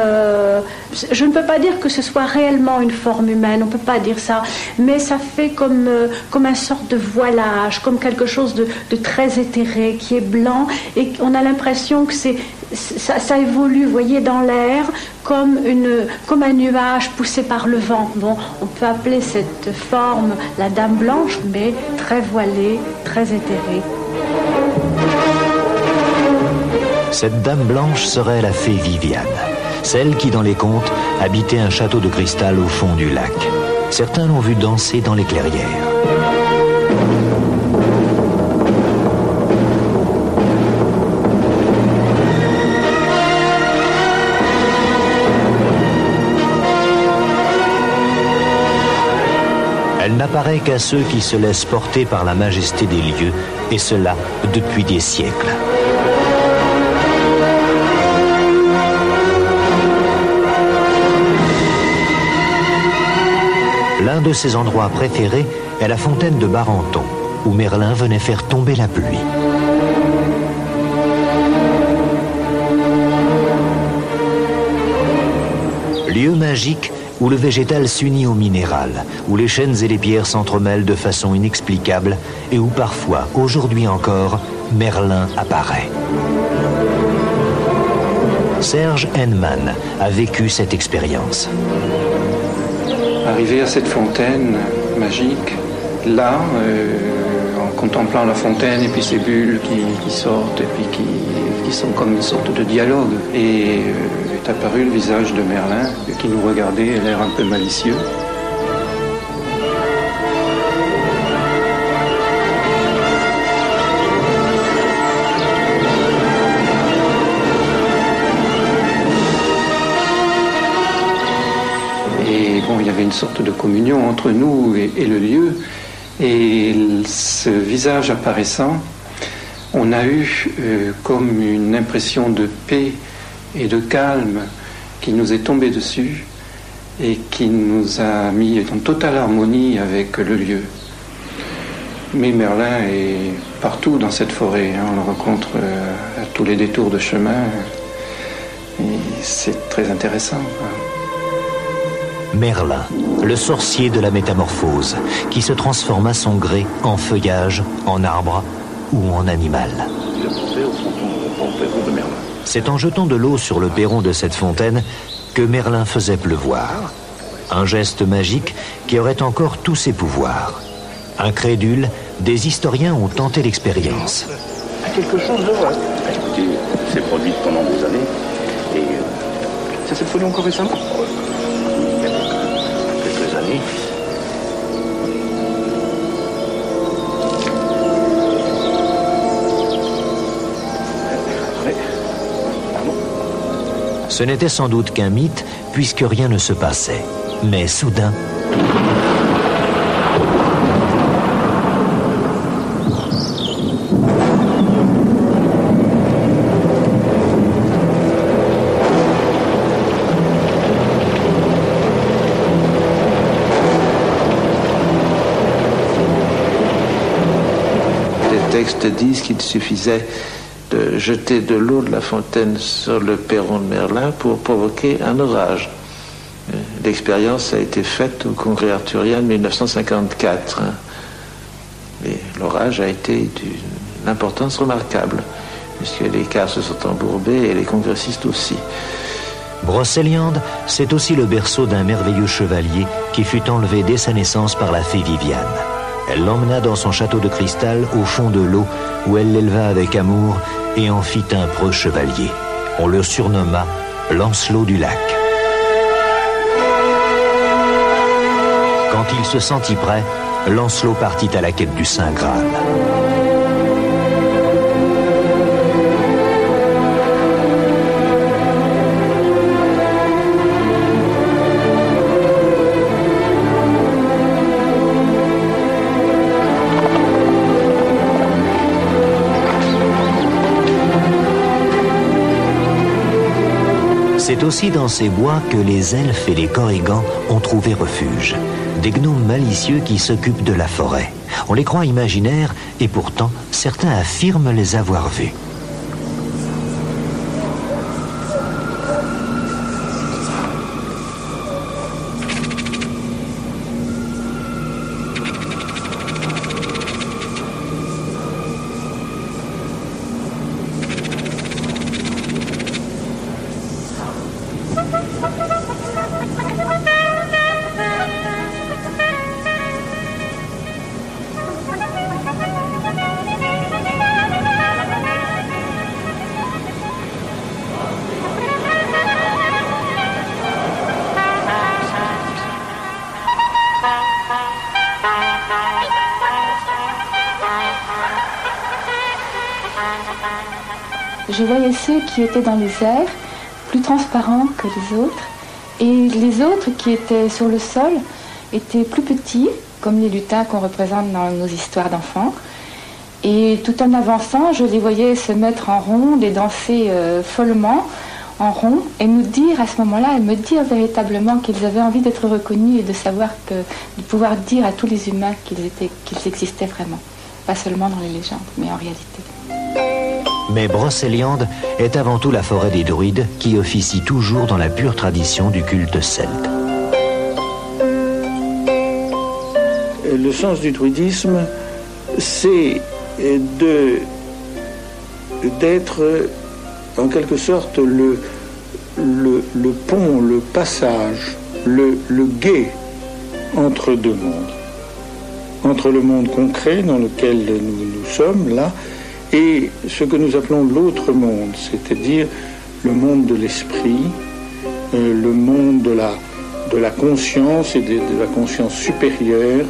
Je ne peux pas dire que ce soit réellement une forme humaine, on ne peut pas dire ça, mais ça fait comme une sorte de voilage, comme quelque chose de très éthéré, qui est blanc, et on a l'impression que ça évolue, vous voyez, dans l'air, comme un nuage poussé par le vent. Bon, on peut appeler cette forme la Dame Blanche, mais très voilée, très éthérée. Cette Dame Blanche serait la fée Viviane, celle qui, dans les contes, habitait un château de cristal au fond du lac. Certains l'ont vue danser dans les clairières. Elle n'apparaît qu'à ceux qui se laissent porter par la majesté des lieux, et cela depuis des siècles. L'un de ses endroits préférés est la fontaine de Barenton, où Merlin venait faire tomber la pluie. Lieu magique où le végétal s'unit au minéral, où les chênes et les pierres s'entremêlent de façon inexplicable et où parfois, aujourd'hui encore, Merlin apparaît. Serge Henneman a vécu cette expérience. Arrivé à cette fontaine magique, là, en contemplant la fontaine et puis ces bulles qui sortent et puis qui sont comme une sorte de dialogue, et est apparu le visage de Merlin qui nous regardait, l'air un peu malicieux. Et bon, il y avait une sorte de communion entre nous et le lieu, et ce visage apparaissant, on a eu comme une impression de paix et de calme qui nous est tombé dessus et qui nous a mis en totale harmonie avec le lieu. Mais Merlin est partout dans cette forêt, hein, on le rencontre à tous les détours de chemin, et c'est très intéressant. Merlin, le sorcier de la métamorphose, qui se transforme à son gré en feuillage, en arbre ou en animal. C'est en jetant de l'eau sur le perron de cette fontaine que Merlin faisait pleuvoir. Un geste magique qui aurait encore tous ses pouvoirs. Incrédules, des historiens ont tenté l'expérience. Quelque chose de vrai. Écoutez, c'est produit pendant des années. Et ça s'est produit encore récemment. Quelques années. Ce n'était sans doute qu'un mythe, puisque rien ne se passait. Mais soudain... Les textes disent qu'il suffisait de jeter de l'eau de la fontaine sur le perron de Merlin pour provoquer un orage. L'expérience a été faite au Congrès arthurien de 1954. Et l'orage a été d'une importance remarquable, puisque les cars se sont embourbés et les congressistes aussi. Brocéliande, c'est aussi le berceau d'un merveilleux chevalier qui fut enlevé dès sa naissance par la fée Viviane. Elle l'emmena dans son château de cristal au fond de l'eau, où elle l'éleva avec amour et en fit un preux chevalier. On le surnomma Lancelot du lac. Quand il se sentit prêt, Lancelot partit à la quête du Saint Graal. C'est aussi dans ces bois que les elfes et les korrigans ont trouvé refuge. Des gnomes malicieux qui s'occupent de la forêt. On les croit imaginaires et pourtant certains affirment les avoir vus. je voyais ceux qui étaient dans les airs, plus transparents que les autres, et les autres qui étaient sur le sol étaient plus petits, comme les lutins qu'on représente dans nos histoires d'enfants. Et tout en avançant, je les voyais se mettre en ronde et danser follement en rond, et nous dire à ce moment-là, et me dire véritablement qu'ils avaient envie d'être reconnus et de savoir de pouvoir dire à tous les humains qu'ils existaient vraiment. Pas seulement dans les légendes, mais en réalité. Mais Brocéliande est avant tout la forêt des druides qui officie toujours dans la pure tradition du culte celte. Le sens du druidisme, c'est d'être en quelque sorte le pont, le passage, le gué entre deux mondes. Entre le monde concret dans lequel nous sommes là et ce que nous appelons l'autre monde, c'est-à-dire le monde de l'esprit, le monde de la conscience et de la conscience supérieure,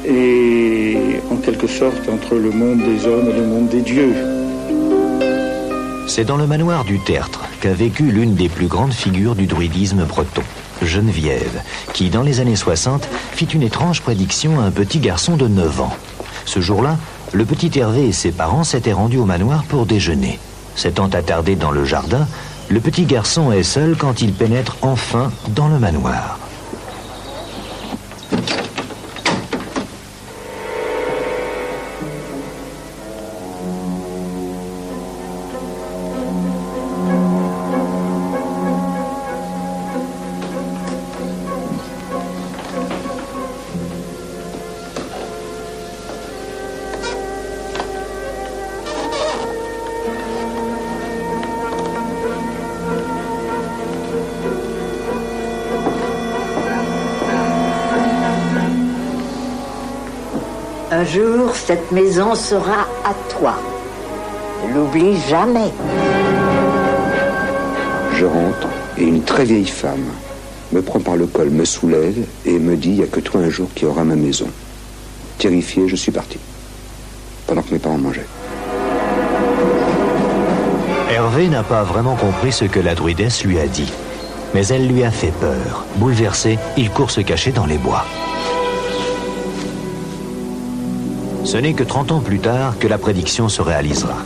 et en quelque sorte entre le monde des hommes et le monde des dieux. C'est dans le manoir du Tertre qu'a vécu l'une des plus grandes figures du druidisme breton, Geneviève, qui, dans les années 60, fit une étrange prédiction à un petit garçon de 9 ans. Ce jour-là, le petit Hervé et ses parents s'étaient rendus au manoir pour déjeuner. S'étant attardé dans le jardin, le petit garçon est seul quand il pénètre enfin dans le manoir. Un jour, cette maison sera à toi. Ne l'oublie jamais. Je rentre et une très vieille femme me prend par le col, me soulève et me dit « Il n'y a que toi un jour qui aura ma maison ». Terrifié, je suis parti, pendant que mes parents mangeaient. Hervé n'a pas vraiment compris ce que la druidesse lui a dit. Mais elle lui a fait peur. Bouleversé, il court se cacher dans les bois. Ce n'est que 30 ans plus tard que la prédiction se réalisera.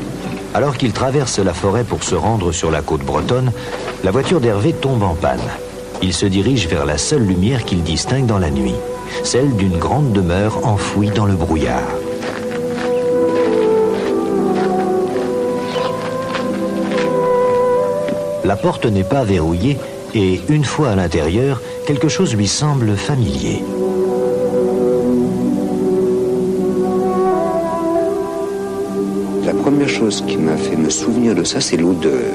Alors qu'il traverse la forêt pour se rendre sur la côte bretonne, la voiture d'Hervé tombe en panne. Il se dirige vers la seule lumière qu'il distingue dans la nuit, celle d'une grande demeure enfouie dans le brouillard. La porte n'est pas verrouillée et, une fois à l'intérieur, quelque chose lui semble familier. La première chose qui m'a fait me souvenir de ça, c'est l'odeur.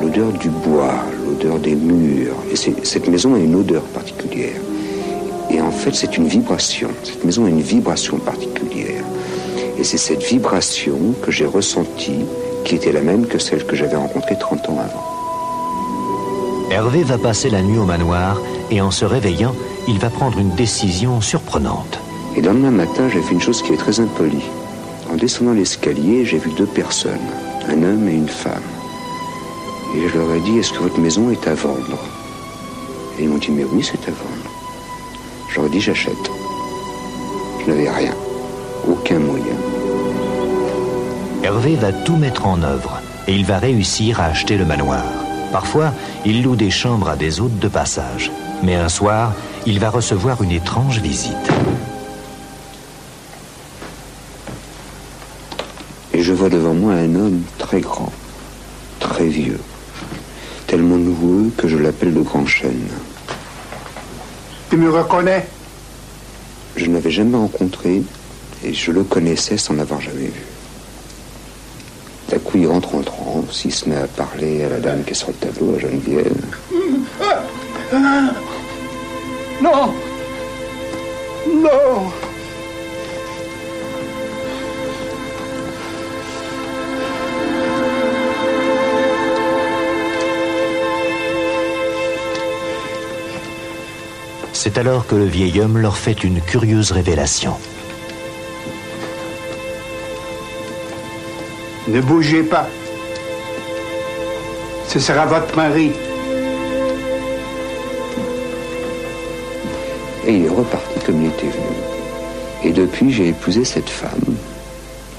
L'odeur du bois, l'odeur des murs. Et cette maison a une odeur particulière. Et en fait, c'est une vibration. Cette maison a une vibration particulière. Et c'est cette vibration que j'ai ressentie, qui était la même que celle que j'avais rencontrée 30 ans avant. Hervé va passer la nuit au manoir et en se réveillant, il va prendre une décision surprenante. Et le lendemain matin, j'ai fait une chose qui est très impolie. En descendant l'escalier, j'ai vu 2 personnes, un homme et une femme. Et je leur ai dit, est-ce que votre maison est à vendre? Et ils m'ont dit, mais oui, c'est à vendre. Je leur ai dit, j'achète. Je n'avais rien, aucun moyen. Hervé va tout mettre en œuvre et il va réussir à acheter le manoir. Parfois, il loue des chambres à des hôtes de passage. Mais un soir, il va recevoir une étrange visite. Et je vois devant moi un homme très grand, très vieux, tellement noueux que je l'appelle le Grand Chêne. Tu me reconnais? Je ne l'avais jamais rencontré et je le connaissais sans l'avoir jamais vu. D'un coup, il rentre en transe, il se met à parler à la dame qui est sur le tableau, à Geneviève. Non! Non! C'est alors que le vieil homme leur fait une curieuse révélation. Ne bougez pas. Ce sera votre mari. Et il est reparti comme il était venu. Et depuis, j'ai épousé cette femme.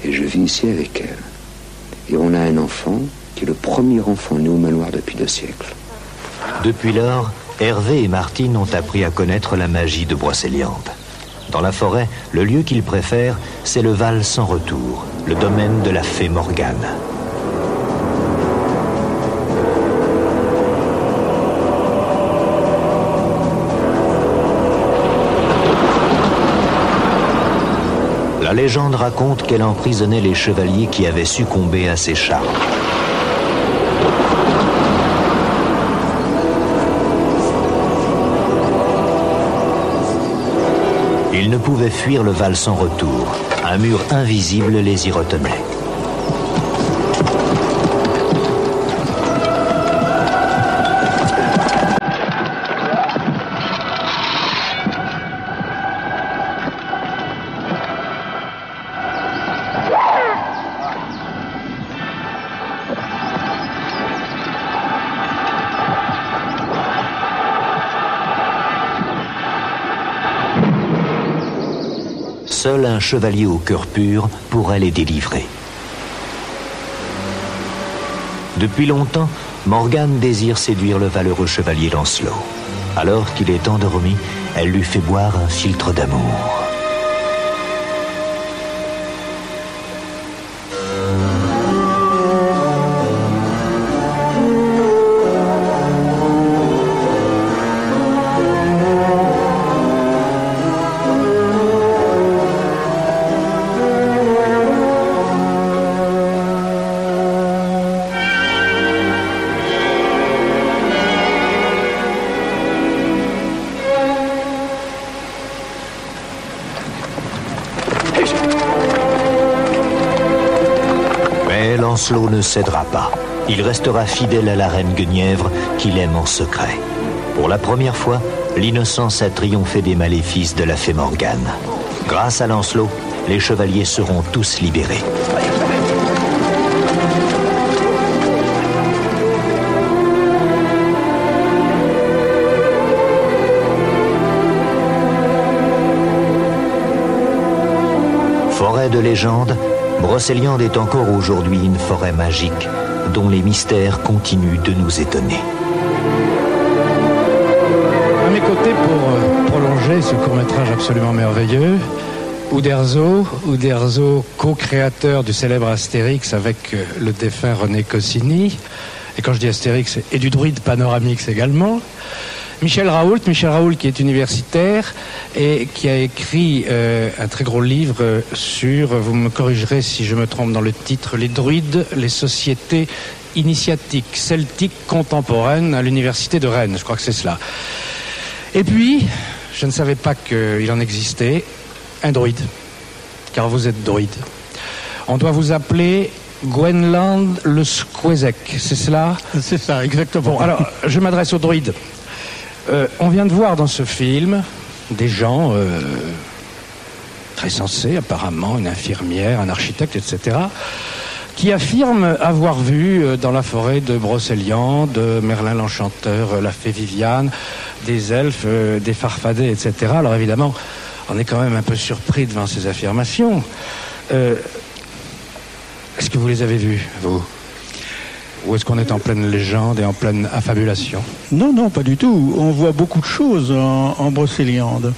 Et je vis ici avec elle. Et on a un enfant qui est le premier enfant né au manoir depuis 2 siècles. Depuis lors, Hervé et Martine ont appris à connaître la magie de Brocéliande. Dans la forêt, le lieu qu'ils préfèrent, c'est le Val sans retour, le domaine de la fée Morgane. La légende raconte qu'elle emprisonnait les chevaliers qui avaient succombé à ses charmes. Ils ne pouvaient fuir le Val sans retour. Un mur invisible les y retenait. Seul un chevalier au cœur pur pourrait les délivrer. Depuis longtemps, Morgane désire séduire le valeureux chevalier Lancelot. Alors qu'il est endormi, elle lui fait boire un philtre d'amour. Lancelot ne cédera pas. Il restera fidèle à la reine Guenièvre qu'il aime en secret. Pour la première fois, l'innocence a triomphé des maléfices de la fée Morgane. Grâce à Lancelot, les chevaliers seront tous libérés. Forêt de légende, Brocéliande est encore aujourd'hui une forêt magique dont les mystères continuent de nous étonner. À mes côtés, pour prolonger ce court-métrage absolument merveilleux, Uderzo, co-créateur du célèbre Astérix avec le défunt René Goscinny, et quand je dis Astérix, et du Druide Panoramix également. Michel Raoult qui est universitaire et qui a écrit un très gros livre sur, vous me corrigerez si je me trompe dans le titre, les druides, les sociétés initiatiques, celtiques contemporaines à l'université de Rennes, je crois que c'est cela. Et puis, je ne savais pas qu'il en existait, un druide, car vous êtes druide. On doit vous appeler Gwenland le Squezec, c'est cela ? C'est ça, exactement. Bon, alors, je m'adresse aux druides. On vient de voir dans ce film des gens très sensés, apparemment, une infirmière, un architecte, etc., qui affirment avoir vu dans la forêt de Brocéliande, Merlin l'Enchanteur, la fée Viviane, des elfes, des farfadets, etc. Alors évidemment, on est quand même un peu surpris devant ces affirmations. Est-ce que vous les avez vus, vous ? Ou est-ce qu'on est en pleine légende et en pleine affabulation ? Non, pas du tout. On voit beaucoup de choses en Brocéliande.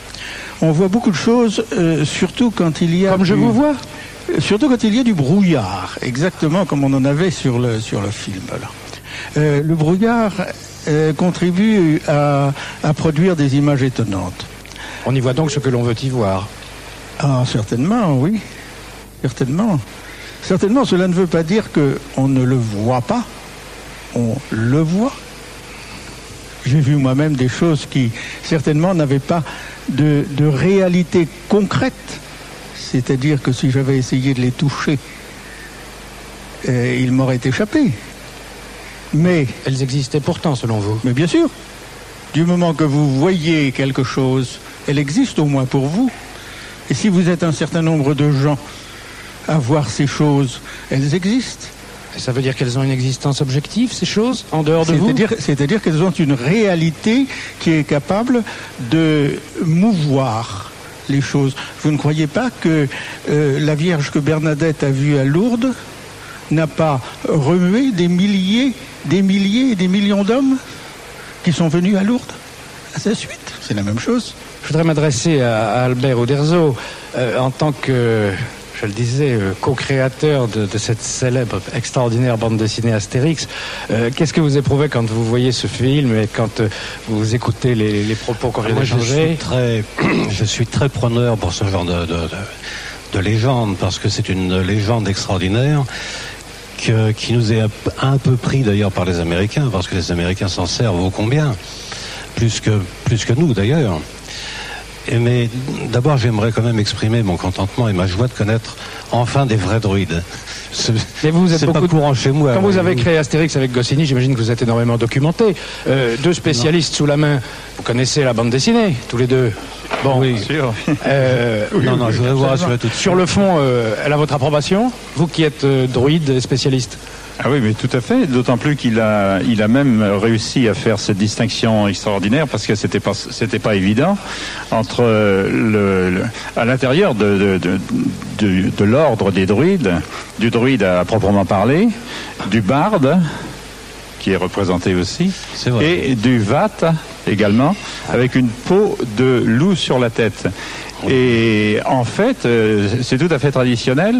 On voit beaucoup de choses, surtout quand il y a... Comme je vous vois ? Surtout quand il y a du brouillard, exactement comme on en avait sur le film. Là. Le brouillard contribue à produire des images étonnantes. On y voit donc ce que l'on veut y voir. Ah, certainement, oui. Certainement. Certainement, cela ne veut pas dire qu'on ne le voit pas. On le voit. J'ai vu moi-même des choses qui, certainement, n'avaient pas de réalité concrète. C'est-à-dire que si j'avais essayé de les toucher, ils m'auraient échappé. Mais... Elles existaient pourtant, selon vous ? Mais bien sûr. Du moment que vous voyez quelque chose, elle existe au moins pour vous. Et si vous êtes un certain nombre de gens à voir ces choses. Elles existent. Et ça veut dire qu'elles ont une existence objective, ces choses, en dehors de vous? C'est-à-dire qu'elles ont une réalité qui est capable de mouvoir les choses. Vous ne croyez pas que la Vierge que Bernadette a vue à Lourdes n'a pas remué des milliers et des millions d'hommes qui sont venus à Lourdes à sa suite? C'est la même chose. Je voudrais m'adresser à Albert Uderzo en tant que, je le disais, co-créateur de cette célèbre, extraordinaire bande dessinée Astérix. Qu'est-ce que vous éprouvez quand vous voyez ce film et quand vous écoutez les propos qu'on vient d'échanger? Je suis très preneur pour ce genre de légende, parce que c'est une légende extraordinaire qui nous est un peu pris d'ailleurs par les Américains, parce que les Américains s'en servent ô combien, plus que nous d'ailleurs. Mais d'abord, j'aimerais quand même exprimer mon contentement et ma joie de connaître enfin des vrais droïdes. Mais vous êtes pas courant chez moi. Quand vous avez créé Astérix avec Goscinny, j'imagine que vous êtes énormément documenté. Deux spécialistes sous la main. Vous connaissez la bande dessinée, tous les deux. Bon, oui, sûr. Non, je voudrais vous rassurer tout de suite. Sur le fond, elle a votre approbation, vous qui êtes droïde et spécialiste? Ah oui, mais tout à fait. D'autant plus qu'il a même réussi à faire cette distinction extraordinaire, parce que c'était pas évident entre à l'intérieur de l'ordre des druides, du druide à proprement parler, du barde qui est représenté aussi, et du vat également, avec une peau de loup sur la tête. Et en fait, c'est tout à fait traditionnel.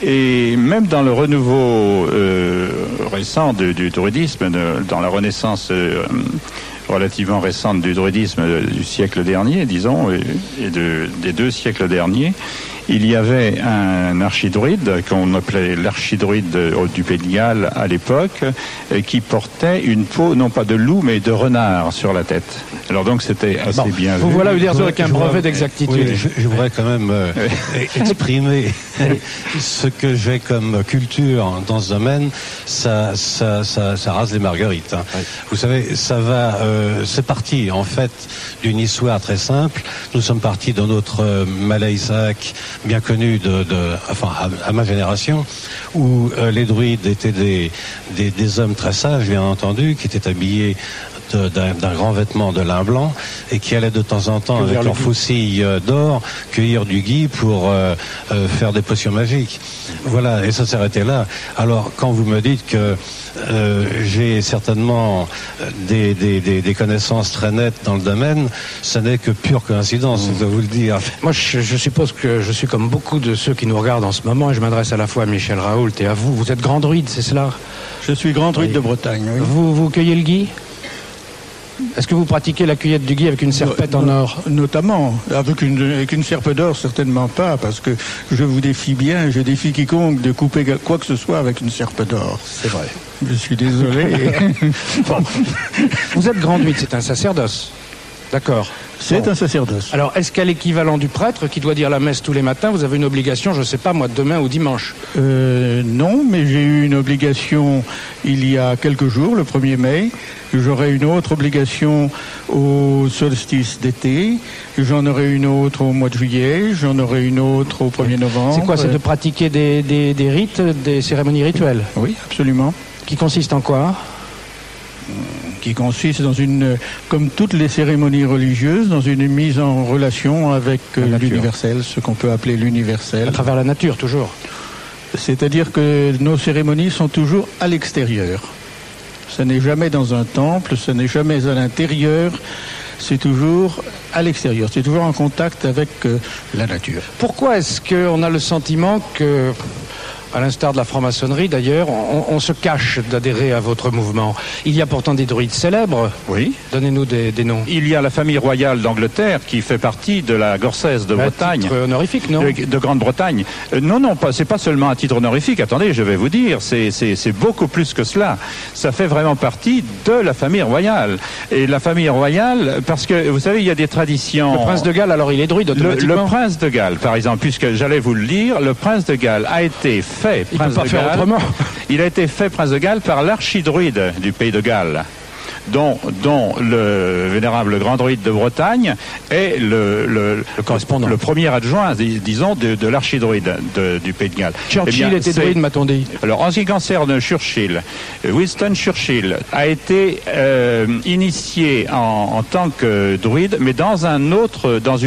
Et même dans le renouveau récent du druidisme, dans la renaissance relativement récente du druidisme du siècle dernier, disons, et des 2 siècles derniers, il y avait un archidruide qu'on appelait l'archidruide du Pays de Galles à l'époque, qui portait une peau non pas de loup mais de renard sur la tête. Alors donc c'était assez bien vu. Vous voilà Uderzo avec un brevet d'exactitude. Oui, je voudrais quand même exprimer ce que j'ai comme culture dans ce domaine. Ça rase les marguerites. Hein. Oui. Vous savez, c'est parti en fait d'une histoire très simple. Nous sommes partis de notre Malaïsac bien connu à ma génération, où les druides étaient des hommes très sages, bien entendu, qui étaient habillés d'un grand vêtement de lin blanc et qui allaient de temps en temps avec leurs faucilles d'or cueillir du gui pour faire des potions magiques. Voilà, et ça s'arrêtait là. Alors quand vous me dites que j'ai certainement des connaissances très nettes dans le domaine, ça n'est que pure coïncidence, je dois vous le dire. Moi, je suppose que je suis comme beaucoup de ceux qui nous regardent en ce moment, et je m'adresse à la fois à Michel Raoult et à vous. Vous êtes grand druide, c'est cela? Je suis grand druide de Bretagne, oui. Vous cueillez le gui? Est-ce que vous pratiquez la cueillette du gui avec une serpette en or? Notamment. Avec une serpe d'or, certainement pas, parce que je vous défie bien, je défie quiconque de couper quoi que ce soit avec une serpe d'or. C'est vrai. Je suis désolé. Bon. Vous êtes grand druide, c'est un sacerdoce. D'accord. C'est un sacerdoce. Alors, est-ce qu'à l'équivalent du prêtre qui doit dire la messe tous les matins, vous avez une obligation, je ne sais pas moi, demain ou dimanche? Non, mais j'ai eu une obligation il y a quelques jours, le 1er mai. J'aurai une autre obligation au solstice d'été. J'en aurai une autre au mois de juillet. J'en aurai une autre au 1er novembre. C'est quoi? C'est de pratiquer des rites, des cérémonies rituelles? Oui, absolument. Qui consiste en quoi? Qui consiste comme toutes les cérémonies religieuses, dans une mise en relation avec l'universel, ce qu'on peut appeler l'universel. À travers la nature, toujours. C'est-à-dire que nos cérémonies sont toujours à l'extérieur. Ce n'est jamais dans un temple, ce n'est jamais à l'intérieur, c'est toujours à l'extérieur, c'est toujours en contact avec la nature. Pourquoi est-ce qu'on a le sentiment que, à l'instar de la franc-maçonnerie d'ailleurs, on se cache d'adhérer à votre mouvement? Il y a pourtant des druides célèbres. Oui. Donnez-nous des noms. Il y a la famille royale d'Angleterre qui fait partie de la Gorsaise de Bretagne. Titre honorifique, non? De Grande-Bretagne. Non, c'est pas seulement un titre honorifique. Attendez, je vais vous dire, c'est beaucoup plus que cela. Ça fait vraiment partie de la famille royale. Et la famille royale, parce que vous savez, il y a des traditions. Le prince de Galles, alors il est druide automatiquement? Le prince de Galles, par exemple, puisque j'allais vous le lire, le prince de Galles a été il a été fait prince de Galles par l'archidruide du Pays de Galles. dont le vénérable grand druide de Bretagne est le correspondant, le premier adjoint, disons, de l'archidruide du Pays de Galles. Churchill était druide, m'a-t-on dit. Alors, en ce qui concerne Churchill, Winston Churchill a été initié en tant que druide, mais dans une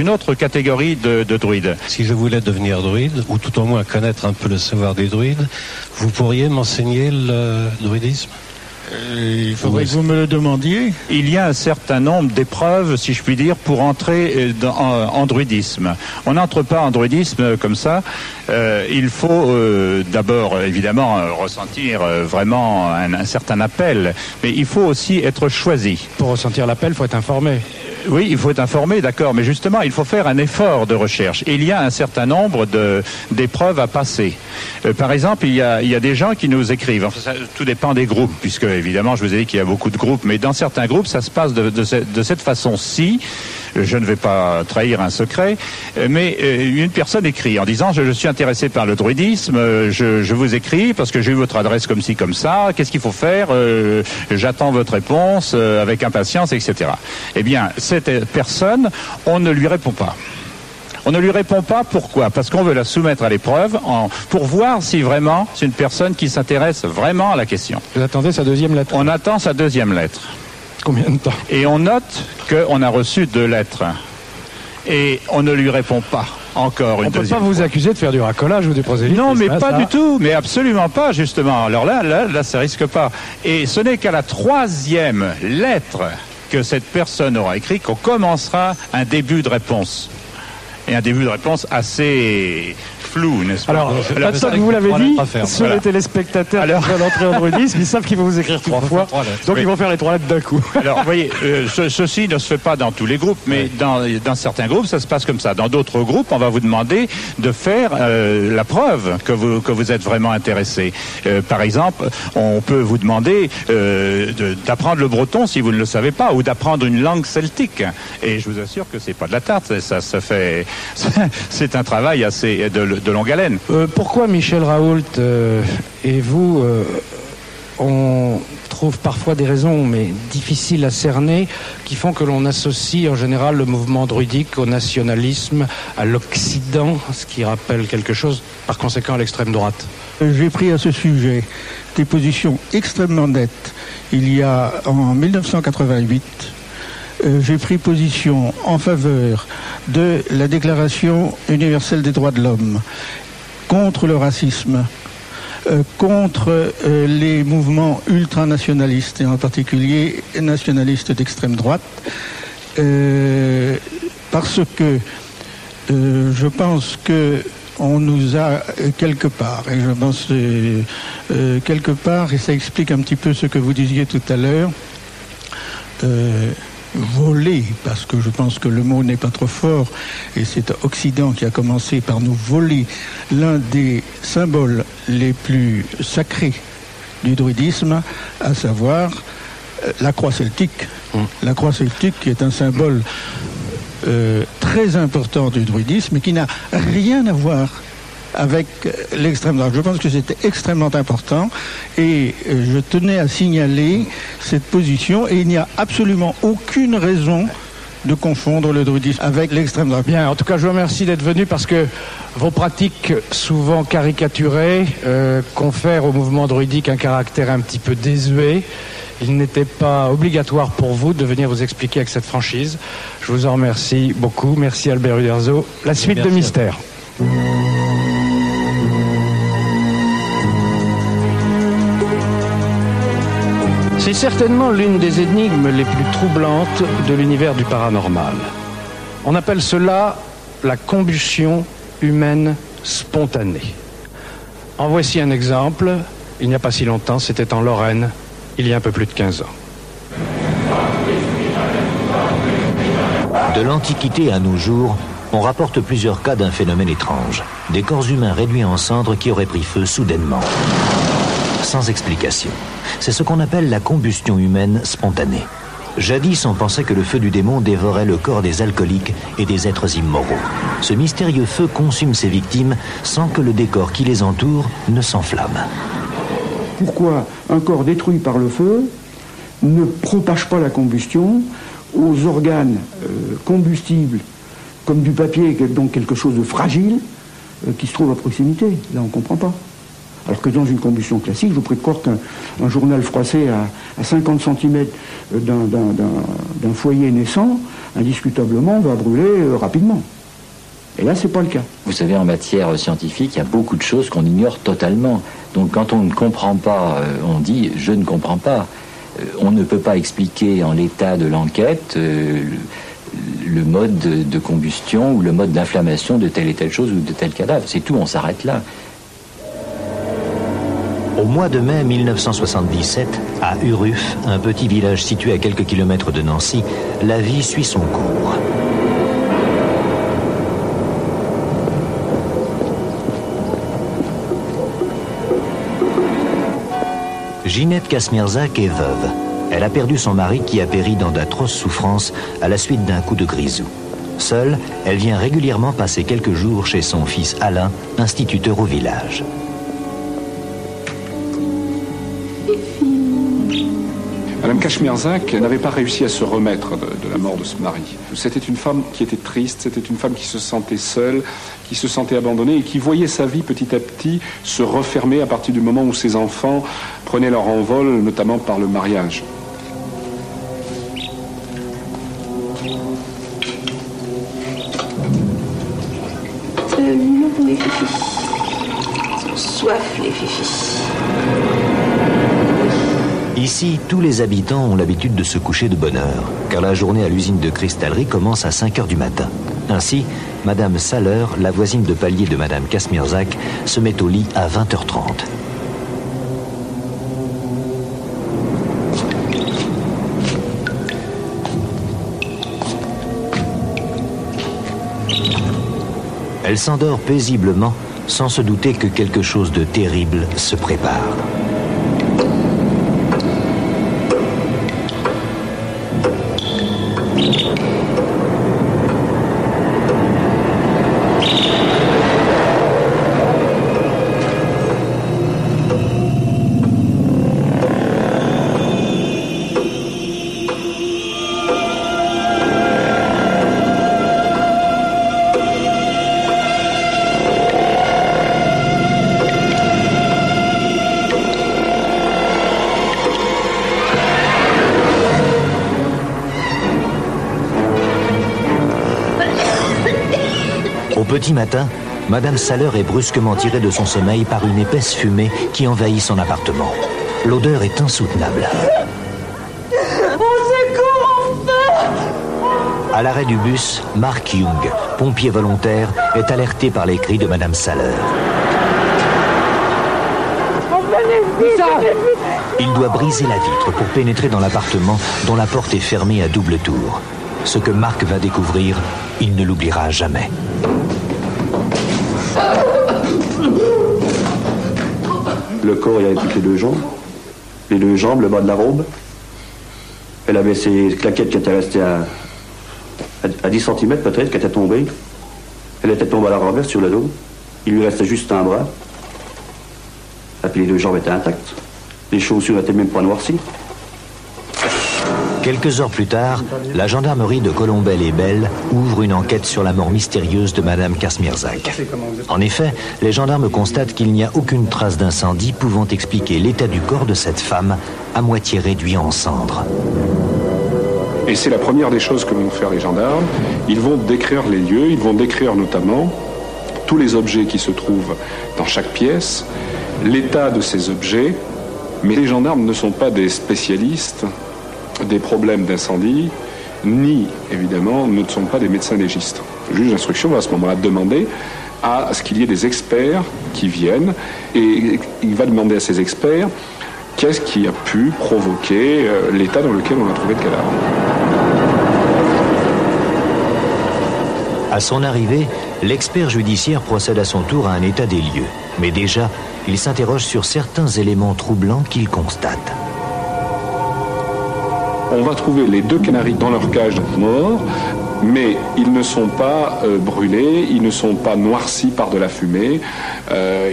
autre catégorie de druides. Si je voulais devenir druide, ou tout au moins connaître un peu le savoir des druides, vous pourriez m'enseigner le druidisme ? Il faudrait que vous me le demandiez. Il y a un certain nombre d'épreuves, si je puis dire, pour entrer en druidisme. On n'entre pas en druidisme comme ça. Il faut d'abord, évidemment, ressentir vraiment un certain appel, mais il faut aussi être choisi. Pour ressentir l'appel, il faut être informé. Oui, il faut être informé, d'accord, mais justement, il faut faire un effort de recherche. Et il y a un certain nombre d'épreuves à passer. Par exemple, il y a des gens qui nous écrivent. Enfin, tout dépend des groupes, puisque, évidemment, je vous ai dit qu'il y a beaucoup de groupes, mais dans certains groupes, ça se passe de cette façon-ci. Je ne vais pas trahir un secret, mais une personne écrit en disant je suis intéressé par le druidisme, je vous écris parce que j'ai eu votre adresse comme ci, comme ça, qu'est-ce qu'il faut faire, j'attends votre réponse avec impatience, etc. Eh bien, cette personne, on ne lui répond pas. On ne lui répond pas, pourquoi ? Parce qu'on veut la soumettre à l'épreuve pour voir si vraiment c'est une personne qui s'intéresse vraiment à la question. Vous attendez sa deuxième lettre ? On attend sa deuxième lettre. Combien de temps ? Et on note qu'on a reçu 2 lettres. Et on ne lui répond pas encore une deuxième fois. On ne peut pas vous accuser de faire du racolage ou du prosélytisme. Non, mais pas du tout, mais absolument pas, justement. Alors là, ça risque pas. Et ce n'est qu'à la 3e lettre que cette personne aura écrit qu'on commencera un début de réponse. Et un début de réponse assez flou, n'est-ce pas ? Alors, pas de ça que vous l'avez dit, sur les téléspectateurs qui veulent entrer en druidisme, ils savent qu'ils vont vous écrire 3 fois, donc ils vont faire les 3 lettres d'un coup. Alors, vous voyez, ceci ne se fait pas dans tous les groupes, mais dans certains groupes, ça se passe comme ça. Dans d'autres groupes, on va vous demander de faire la preuve que vous êtes vraiment intéressé. Par exemple, on peut vous demander d'apprendre le breton si vous ne le savez pas, ou d'apprendre une langue celtique. Et je vous assure que c'est pas de la tarte, ça se fait... C'est un travail assez de longue haleine. Pourquoi Michel Raoult et vous, on trouve parfois des raisons, mais difficiles à cerner, qui font que l'on associe en général le mouvement druidique au nationalisme, à l'Occident, ce qui rappelle quelque chose, par conséquent, à l'extrême droite ? J'ai pris à ce sujet des positions extrêmement nettes. Il y a, en 1988, j'ai pris position en faveur de la Déclaration universelle des droits de l'homme, contre le racisme, contre les mouvements ultranationalistes, et en particulier nationalistes d'extrême droite, parce que je pense que on nous a quelque part, et je pense quelque part, et ça explique un petit peu ce que vous disiez tout à l'heure, voler, parce que je pense que le mot n'est pas trop fort, et c'est Occident qui a commencé par nous voler l'un des symboles les plus sacrés du druidisme, à savoir la croix celtique. La croix celtique qui est un symbole très important du druidisme et qui n'a rien à voir avec l'extrême droite. Je pense que c'était extrêmement important et je tenais à signaler cette position et il n'y a absolument aucune raison de confondre le druidisme avec l'extrême droite. Bien, en tout cas, je vous remercie d'être venu parce que vos pratiques, souvent caricaturées, confèrent au mouvement druidique un caractère un petit peu désuet. Il n'était pas obligatoire pour vous de venir vous expliquer avec cette franchise. Je vous en remercie beaucoup. Merci Albert Uderzo. La suite de Mystère. C'est certainement l'une des énigmes les plus troublantes de l'univers du paranormal. On appelle cela la combustion humaine spontanée. En voici un exemple. Il n'y a pas si longtemps, c'était en Lorraine, il y a un peu plus de 15 ans. De l'Antiquité à nos jours, on rapporte plusieurs cas d'un phénomène étrange. Des corps humains réduits en cendres qui auraient pris feu soudainement. Sans explication. C'est ce qu'on appelle la combustion humaine spontanée. Jadis, on pensait que le feu du démon dévorait le corps des alcooliques et des êtres immoraux. Ce mystérieux feu consume ses victimes sans que le décor qui les entoure ne s'enflamme. Pourquoi un corps détruit par le feu ne propage pas la combustion aux organes combustibles, comme du papier, donc quelque chose de fragile, qui se trouve à proximité. Là, on ne comprend pas. Alors que dans une combustion classique, je vous prie de croire qu'un journal froissé à 50 cm d'un foyer naissant, indiscutablement, va brûler rapidement. Et là, c'est pas le cas. Vous savez, en matière scientifique, il y a beaucoup de choses qu'on ignore totalement. Donc quand on ne comprend pas, on dit « je ne comprends pas ». On ne peut pas expliquer en l'état de l'enquête le mode de combustion ou le mode d'inflammation de telle et telle chose ou de tel cadavre. C'est tout, on s'arrête là. Au mois de mai 1977, à Uruf, un petit village situé à quelques kilomètres de Nancy, la vie suit son cours. Ginette Kasmierzak est veuve. Elle a perdu son mari qui a péri dans d'atroces souffrances à la suite d'un coup de grisou. Seule, elle vient régulièrement passer quelques jours chez son fils Alain, instituteur au village. Madame Kasmierzak n'avait pas réussi à se remettre de la mort de ce mari. C'était une femme qui était triste, c'était une femme qui se sentait seule, qui se sentait abandonnée et qui voyait sa vie petit à petit se refermer à partir du moment où ses enfants prenaient leur envol, notamment par le mariage. C'est long les fifis. Ils ont soif les fifis. Ici, tous les habitants ont l'habitude de se coucher de bonne heure, car la journée à l'usine de cristallerie commence à 5 heures du matin. Ainsi, Madame Saller, la voisine de palier de Madame Kasmierzak, se met au lit à 20h30. Elle s'endort paisiblement, sans se douter que quelque chose de terrible se prépare. Au petit matin, Madame Saller est brusquement tirée de son sommeil par une épaisse fumée qui envahit son appartement. L'odeur est insoutenable. À l'arrêt du bus, Mark Young, pompier volontaire, est alerté par les cris de Madame Saller. Il doit briser la vitre pour pénétrer dans l'appartement dont la porte est fermée à double tour. Ce que Mark va découvrir, il ne l'oubliera jamais. Le corps, il avait plus que les deux jambes, le bas de la robe. Elle avait ses claquettes qui étaient restées à 10 cm peut-être, qui étaient tombées. Elle était tombée à la renverse sur le dos. Il lui restait juste un bras. Et puis les deux jambes étaient intactes. Les chaussures n'étaient même pas noircies. Quelques heures plus tard, la gendarmerie de Colombelles-et-Belles ouvre une enquête sur la mort mystérieuse de Madame Kasmierzak. En effet, les gendarmes constatent qu'il n'y a aucune trace d'incendie pouvant expliquer l'état du corps de cette femme, à moitié réduit en cendres. Et c'est la première des choses que vont faire les gendarmes. Ils vont décrire les lieux, ils vont décrire notamment tous les objets qui se trouvent dans chaque pièce, l'état de ces objets. Mais les gendarmes ne sont pas des spécialistes des problèmes d'incendie, ni, évidemment, ne sont pas des médecins légistes. Le juge d'instruction va à ce moment-là demander à ce qu'il y ait des experts qui viennent, et il va demander à ces experts qu'est-ce qui a pu provoquer l'état dans lequel on a trouvé le cadavre. À son arrivée, l'expert judiciaire procède à son tour à un état des lieux. Mais déjà, il s'interroge sur certains éléments troublants qu'il constate. On va trouver les deux canaris dans leur cage morts, mais ils ne sont pas brûlés, ils ne sont pas noircis par de la fumée,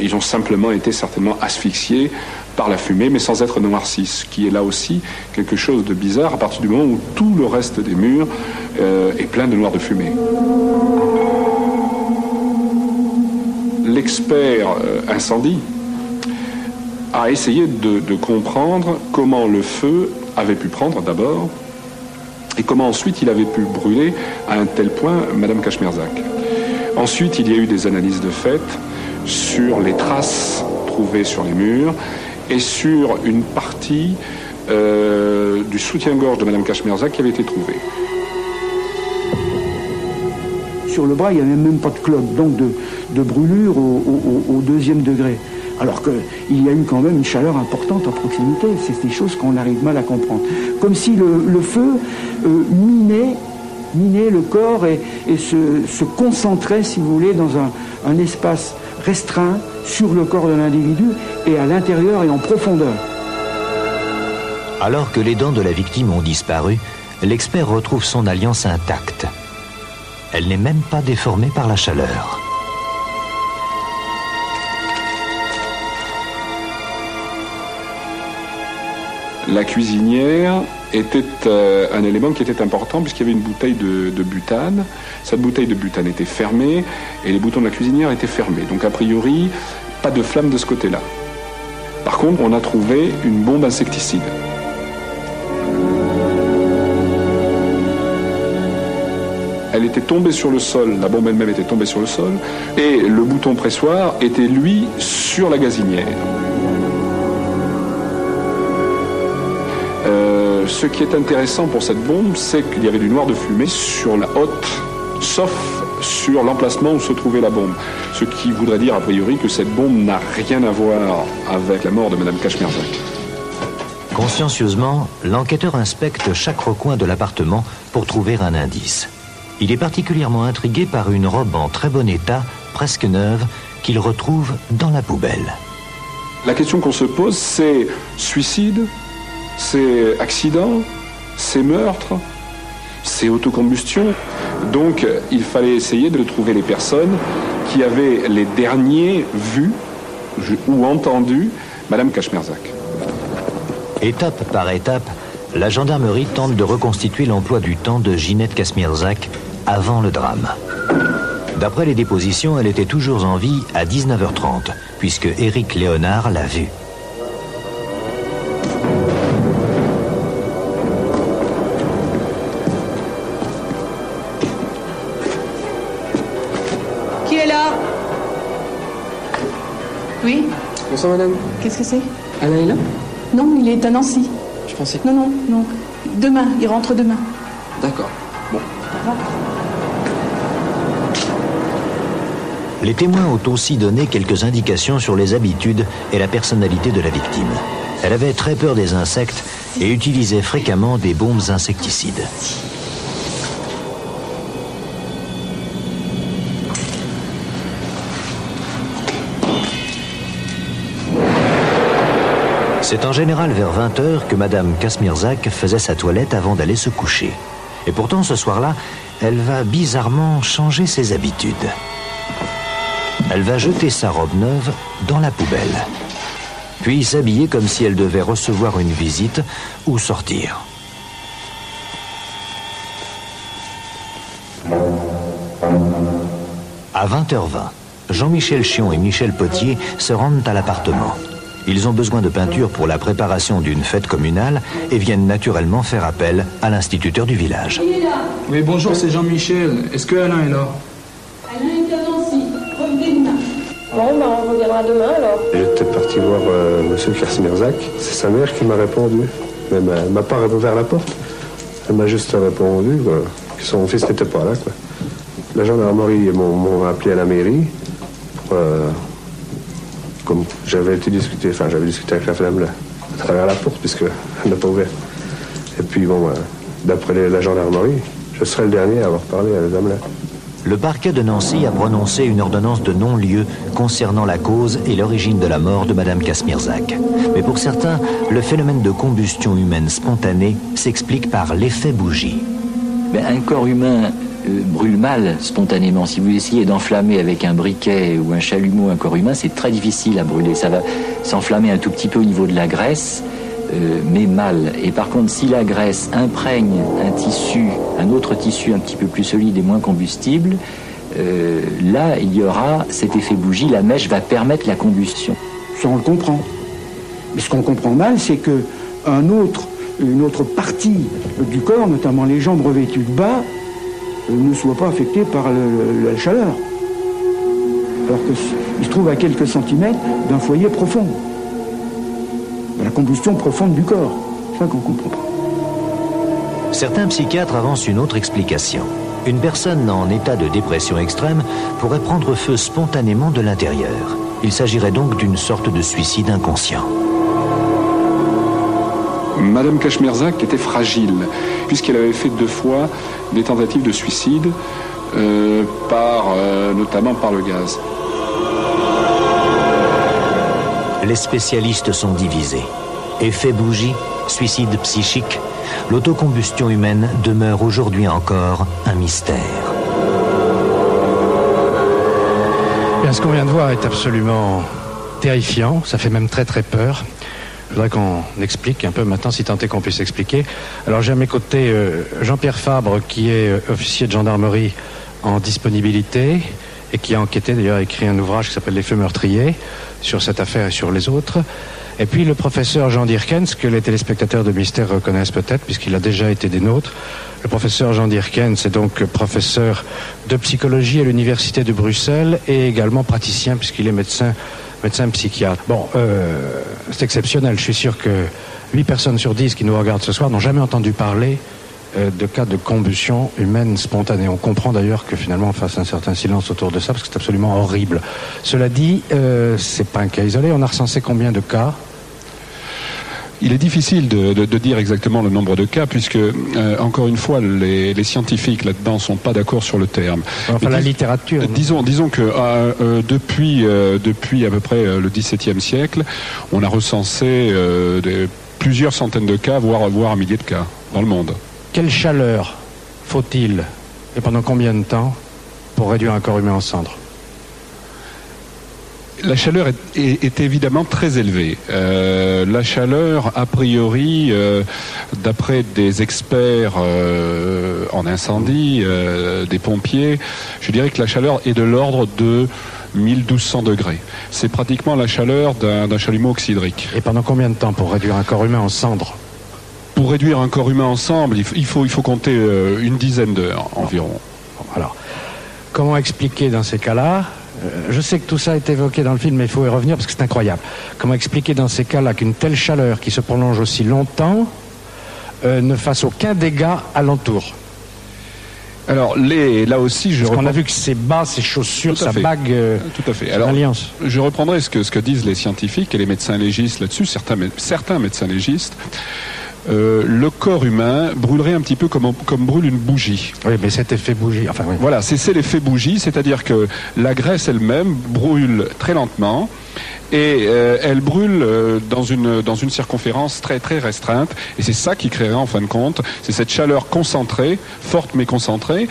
ils ont simplement été certainement asphyxiés par la fumée, mais sans être noirci, ce qui est là aussi quelque chose de bizarre à partir du moment où tout le reste des murs est plein de noir de fumée. L'expert incendie a essayé de comprendre comment le feu avait pu prendre d'abord et comment ensuite il avait pu brûler à un tel point Madame Kachmirzak. Ensuite, il y a eu des analyses de fait sur les traces trouvées sur les murs et sur une partie du soutien-gorge de Madame Kachmirzak qui avait été trouvée. Sur le bras, il n'y avait même pas de cloque, donc de brûlure au deuxième degré. Alors qu'il y a eu quand même une chaleur importante à proximité. C'est des choses qu'on arrive mal à comprendre. Comme si le feu minait le corps et se concentrait, si vous voulez, dans un espace restreint sur le corps de l'individu et à l'intérieur et en profondeur. Alors que les dents de la victime ont disparu, l'expert retrouve son alliance intacte. Elle n'est même pas déformée par la chaleur. La cuisinière était un élément qui était important puisqu'il y avait une bouteille de butane. Cette bouteille de butane était fermée et les boutons de la cuisinière étaient fermés. Donc a priori, pas de flamme de ce côté-là. Par contre, on a trouvé une bombe insecticide. Elle était tombée sur le sol, la bombe elle-même était tombée sur le sol, et le bouton pressoir était, lui, sur la gazinière. Ce qui est intéressant pour cette bombe, c'est qu'il y avait du noir de fumée sur la hotte, sauf sur l'emplacement où se trouvait la bombe. Ce qui voudrait dire, a priori, que cette bombe n'a rien à voir avec la mort de Madame Kachmirzak. Consciencieusement, l'enquêteur inspecte chaque recoin de l'appartement pour trouver un indice. Il est particulièrement intrigué par une robe en très bon état, presque neuve, qu'il retrouve dans la poubelle. La question qu'on se pose, c'est suicide, c'est accident, c'est meurtre, c'est autocombustion. Donc il fallait essayer de trouver les personnes qui avaient les derniers vus ou entendus Madame Kachmirzak. Étape par étape, la gendarmerie tente de reconstituer l'emploi du temps de Ginette Kachmirzak avant le drame. D'après les dépositions, elle était toujours en vie à 19h30, puisque Éric Léonard l'a vue. Qui est là? Oui? Bonsoir madame. Qu'est-ce que c'est? Alain est là? Non, il est à Nancy. Je pensais. Non. Demain, il rentre demain. D'accord. Bon. Au revoir. Les témoins ont aussi donné quelques indications sur les habitudes et la personnalité de la victime. Elle avait très peur des insectes et utilisait fréquemment des bombes insecticides. C'est en général vers 20h que Madame Kachmirzak faisait sa toilette avant d'aller se coucher. Et pourtant, ce soir-là, elle va bizarrement changer ses habitudes. Elle va jeter sa robe neuve dans la poubelle, puis s'habiller comme si elle devait recevoir une visite ou sortir. À 20h20, Jean-Michel Chion et Michel Potier se rendent à l'appartement. Ils ont besoin de peinture pour la préparation d'une fête communale et viennent naturellement faire appel à l'instituteur du village. Oui, bonjour, c'est Jean-Michel. Est-ce que Alain est là? Alain est à Nancy. Revenez demain. Bon, on reviendra demain alors. J'étais parti voir M. Kachmirzak. C'est sa mère qui m'a répondu. Mais elle m'a pas ouvert la porte. Elle m'a juste répondu que son fils n'était pas là. La gendarmerie m'ont appelé à la mairie. Comme j'avais discuté avec la femme là, à travers la porte, puisqu'elle n'a pas ouvert. Et puis d'après la gendarmerie, je serai le dernier à avoir parlé à la dame là. Le parquet de Nancy a prononcé une ordonnance de non-lieu concernant la cause et l'origine de la mort de Madame Kachmirzak. Mais pour certains, le phénomène de combustion humaine spontanée s'explique par l'effet bougie. Un corps humain brûle mal spontanément. Si vous essayez d'enflammer avec un briquet ou un chalumeau un corps humain, c'est très difficile à brûler. Ça va s'enflammer un tout petit peu au niveau de la graisse, mais mal. Et par contre, si la graisse imprègne un autre tissu un petit peu plus solide et moins combustible, là, il y aura cet effet bougie. La mèche va permettre la combustion. Ça, on le comprend. Mais ce qu'on comprend mal, c'est que une autre partie du corps, notamment les jambes revêtues de bas, ne soit pas affectée par la chaleur. Alors qu'il se trouve à quelques centimètres d'un foyer profond. La combustion profonde du corps. C'est ça qu'on ne comprend pas. Certains psychiatres avancent une autre explication. Une personne en état de dépression extrême pourrait prendre feu spontanément de l'intérieur. Il s'agirait donc d'une sorte de suicide inconscient. Madame Kachmirzak était fragile, puisqu'elle avait fait 2 fois des tentatives de suicide, notamment par le gaz. Les spécialistes sont divisés. Effet bougie, suicide psychique, l'autocombustion humaine demeure aujourd'hui encore un mystère. Bien, ce qu'on vient de voir est absolument terrifiant, ça fait même très très peur. Je voudrais qu'on explique un peu maintenant, si tant est qu'on puisse expliquer. Alors j'ai à mes côtés Jean-Pierre Fabre, qui est officier de gendarmerie en disponibilité et qui a enquêté, d'ailleurs écrit un ouvrage qui s'appelle Les feux meurtriers sur cette affaire et sur les autres. Et puis le professeur Jean Dierkens, que les téléspectateurs de Mystère reconnaissent peut-être, puisqu'il a déjà été des nôtres. Le professeur Jean Dierkens est donc professeur de psychologie à l'université de Bruxelles et également praticien, puisqu'il est médecin psychiatre. Bon, c'est exceptionnel. Je suis sûr que 8 personnes sur 10 qui nous regardent ce soir n'ont jamais entendu parler de cas de combustion humaine spontanée. On comprend d'ailleurs que finalement on fasse un certain silence autour de ça, parce que c'est absolument horrible. Cela dit, c'est pas un cas isolé. On a recensé combien de cas ? Il est difficile de dire exactement le nombre de cas, puisque, encore une fois, les scientifiques là-dedans ne sont pas d'accord sur le terme. Enfin, la littérature. Disons que depuis à peu près le XVIIe siècle, on a recensé plusieurs centaines de cas, voire un millier de cas dans le monde. Quelle chaleur faut-il, et pendant combien de temps, pour réduire un corps humain en cendres ? La chaleur est évidemment très élevée. La chaleur, a priori, d'après des experts en incendie, des pompiers, je dirais que la chaleur est de l'ordre de 1200 degrés. C'est pratiquement la chaleur d'un chalumeau oxydrique. Et pendant combien de temps pour réduire un corps humain en cendres ? Pour réduire un corps humain en cendres, il faut compter une dizaine d'heures environ. Alors, comment expliquer dans ces cas-là ? Je sais que tout ça est évoqué dans le film, mais il faut y revenir parce que c'est incroyable. Comment expliquer dans ces cas-là qu'une telle chaleur qui se prolonge aussi longtemps ne fasse aucun dégât alentour ? Alors, là aussi, parce qu'on a vu que ses bas, ses chaussures, sa bague, tout à fait. Alors, alliance. Je reprendrai ce que disent les scientifiques et les médecins légistes là-dessus, certains médecins légistes. Le corps humain brûlerait un petit peu comme brûle une bougie. Oui, mais cet effet bougie, enfin oui. Voilà, c'est l'effet bougie, c'est-à-dire que la graisse elle-même brûle très lentement et elle brûle dans une circonférence très très restreinte, et c'est ça qui créerait en fin de compte, c'est cette chaleur concentrée, forte mais concentrée,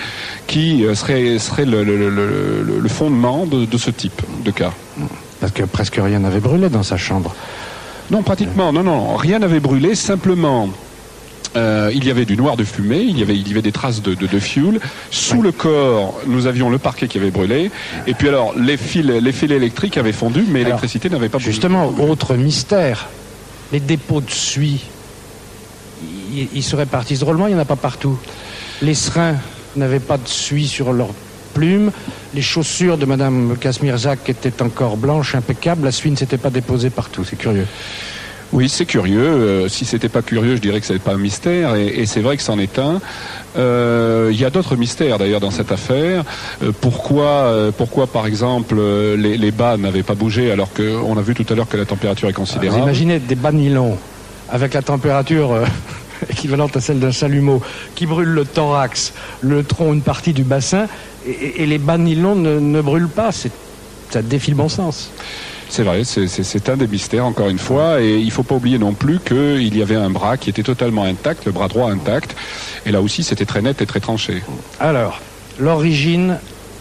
qui serait le fondement de ce type de cas. Parce que presque rien n'avait brûlé dans sa chambre. Non, pratiquement, non, rien n'avait brûlé, simplement il y avait du noir de fumée, il y avait des traces de fuel. Sous le corps, nous avions le parquet qui avait brûlé, et puis alors les fils électriques avaient fondu, mais l'électricité n'avait pas brûlé. Justement, autre mystère, les dépôts de suie, ils se répartissent drôlement, il n'y en a pas partout. Les serins n'avaient pas de suie sur leurs plumes, les chaussures de Madame Kachmirzak étaient encore blanches, impeccables, la suie ne s'était pas déposée partout, c'est curieux. Oui, c'est curieux. Si c'était pas curieux, je dirais que ce n'est pas un mystère, et c'est vrai que c'en est un. Il y a d'autres mystères d'ailleurs dans cette affaire. Pourquoi par exemple les bas n'avaient pas bougé alors qu'on a vu tout à l'heure que la température est considérable. Vous imaginez des bas de nylon avec la température équivalente à celle d'un chalumeau qui brûle le thorax, le tronc, une partie du bassin, et les bas de nylon ne brûlent pas. Ça défie le bon sens. C'est vrai, c'est un des mystères, encore une fois, et il ne faut pas oublier non plus qu'il y avait un bras qui était totalement intact, le bras droit intact, et là aussi c'était très net et très tranché. Alors, l'origine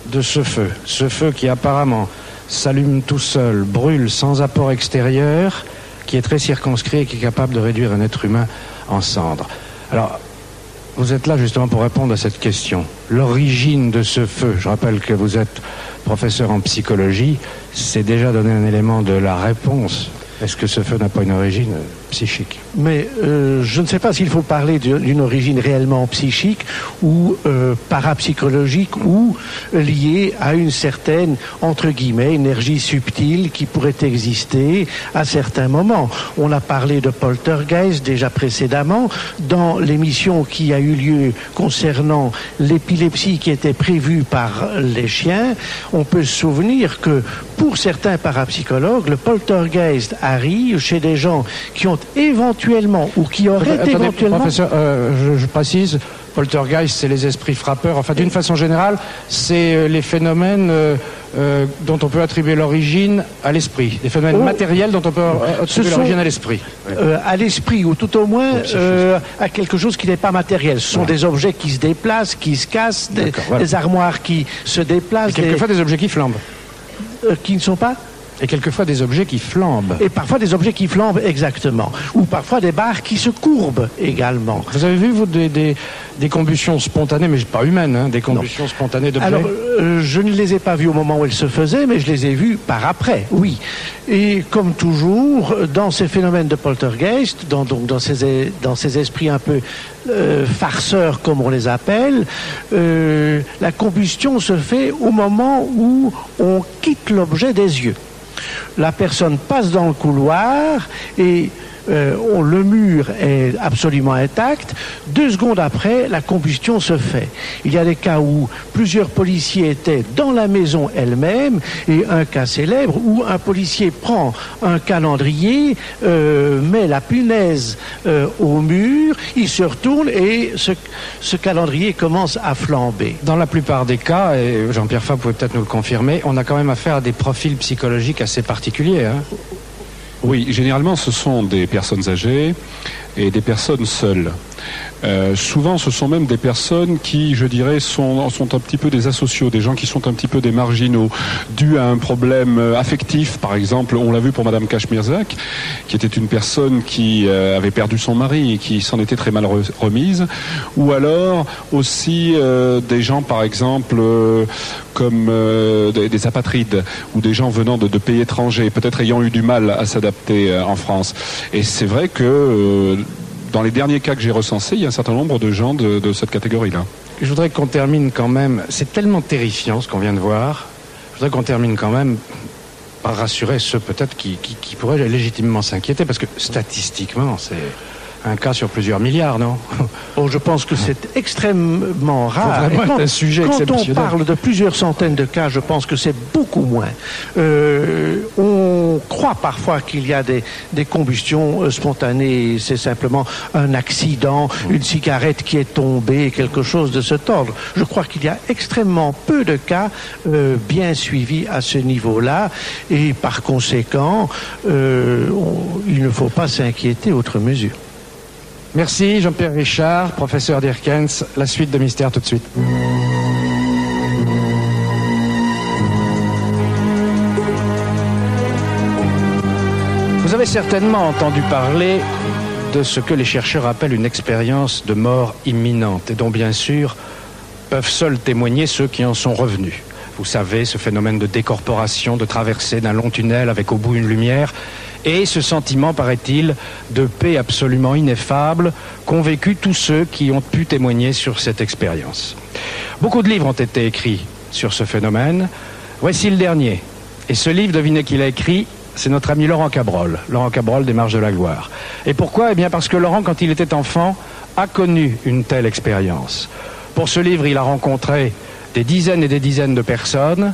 de ce feu qui apparemment s'allume tout seul, brûle sans apport extérieur, qui est très circonscrit et qui est capable de réduire un être humain en cendres. Alors, vous êtes là justement pour répondre à cette question. L'origine de ce feu, je rappelle que vous êtes professeur en psychologie, c'est déjà donner un élément de la réponse. Est-ce que ce feu n'a pas une origine psychique? Mais je ne sais pas s'il faut parler d'une origine réellement psychique ou parapsychologique ou liée à une certaine, entre guillemets, énergie subtile qui pourrait exister à certains moments. On a parlé de poltergeist déjà précédemment dans l'émission qui a eu lieu concernant l'épilepsie qui était prévue par les chiens. On peut se souvenir que pour certains parapsychologues, le poltergeist arrive chez des gens qui ont éventuellement ou qui auraient éventuellement... Professeur, je précise, poltergeist, c'est les esprits frappeurs. Enfin, d'une façon générale, c'est les phénomènes dont on peut attribuer l'origine à l'esprit. Des phénomènes matériels dont on peut attribuer l'origine à l'esprit. À l'esprit, ou tout au moins à quelque chose qui n'est pas matériel. Ce sont des objets qui se déplacent, qui se cassent, des armoires qui se déplacent. Et quelquefois des objets qui flambent. Qui ne sont pas... Et quelquefois des objets qui flambent. Et parfois des objets qui flambent, exactement. Ou parfois des barres qui se courbent également. Vous avez vu, vous, des combustions spontanées, mais pas humaines, hein, des combustions spontanées d'objets? Alors, je ne les ai pas vues au moment où elles se faisaient, mais je les ai vues par après, oui. Et comme toujours, dans ces phénomènes de poltergeist, dans ces esprits un peu farceurs, comme on les appelle, la combustion se fait au moment où on quitte l'objet des yeux. La personne passe dans le couloir et le mur est absolument intact. 2 secondes après, la combustion se fait. Il y a des cas où plusieurs policiers étaient dans la maison elle-même, et un cas célèbre où un policier prend un calendrier, met la punaise au mur, il se retourne et ce calendrier commence à flamber. Dans la plupart des cas, et Jean-Pierre Fabre pouvait peut-être nous le confirmer, on a quand même affaire à des profils psychologiques assez particuliers, hein. Oui, généralement ce sont des personnes âgées et des personnes seules. Souvent ce sont même des personnes qui, je dirais, sont un petit peu des asociaux, des gens qui sont un petit peu des marginaux, dus à un problème affectif. Par exemple, on l'a vu pour Madame Kachmirzak, qui était une personne qui avait perdu son mari et qui s'en était très mal remise. Ou alors aussi des gens, par exemple, comme des apatrides ou des gens venant de pays étrangers, peut-être ayant eu du mal à s'adapter en France. Et c'est vrai que dans les derniers cas que j'ai recensés, il y a un certain nombre de gens de cette catégorie-là. Je voudrais qu'on termine quand même, c'est tellement terrifiant ce qu'on vient de voir, je voudrais qu'on termine quand même par rassurer ceux peut-être qui pourraient légitimement s'inquiéter, parce que statistiquement, c'est un cas sur plusieurs milliards, non? Oh, je pense que c'est extrêmement rare. Quand on parle de plusieurs centaines de cas, je pense que c'est beaucoup moins. On croit parfois qu'il y a des combustions spontanées, c'est simplement un accident, une cigarette qui est tombée, quelque chose de cet ordre. Je crois qu'il y a extrêmement peu de cas bien suivis à ce niveau-là, et par conséquent, il ne faut pas s'inquiéter outre mesure. Merci Jean-Pierre Richard, professeur d'Irkens. La suite de Mystère tout de suite. Vous avez certainement entendu parler de ce que les chercheurs appellent une expérience de mort imminente, et dont bien sûr peuvent seuls témoigner ceux qui en sont revenus. Vous savez, ce phénomène de décorporation, de traversée d'un long tunnel avec au bout une lumière, et ce sentiment, paraît-il, de paix absolument ineffable qu'ont vécu tous ceux qui ont pu témoigner sur cette expérience. Beaucoup de livres ont été écrits sur ce phénomène. Voici le dernier. Et ce livre, devinez qui l'a écrit, c'est notre ami Laurent Cabrol. Laurent Cabrol des Marches de la Gloire. Et pourquoi? Eh bien parce que Laurent, quand il était enfant, a connu une telle expérience. Pour ce livre, il a rencontré des dizaines et des dizaines de personnes,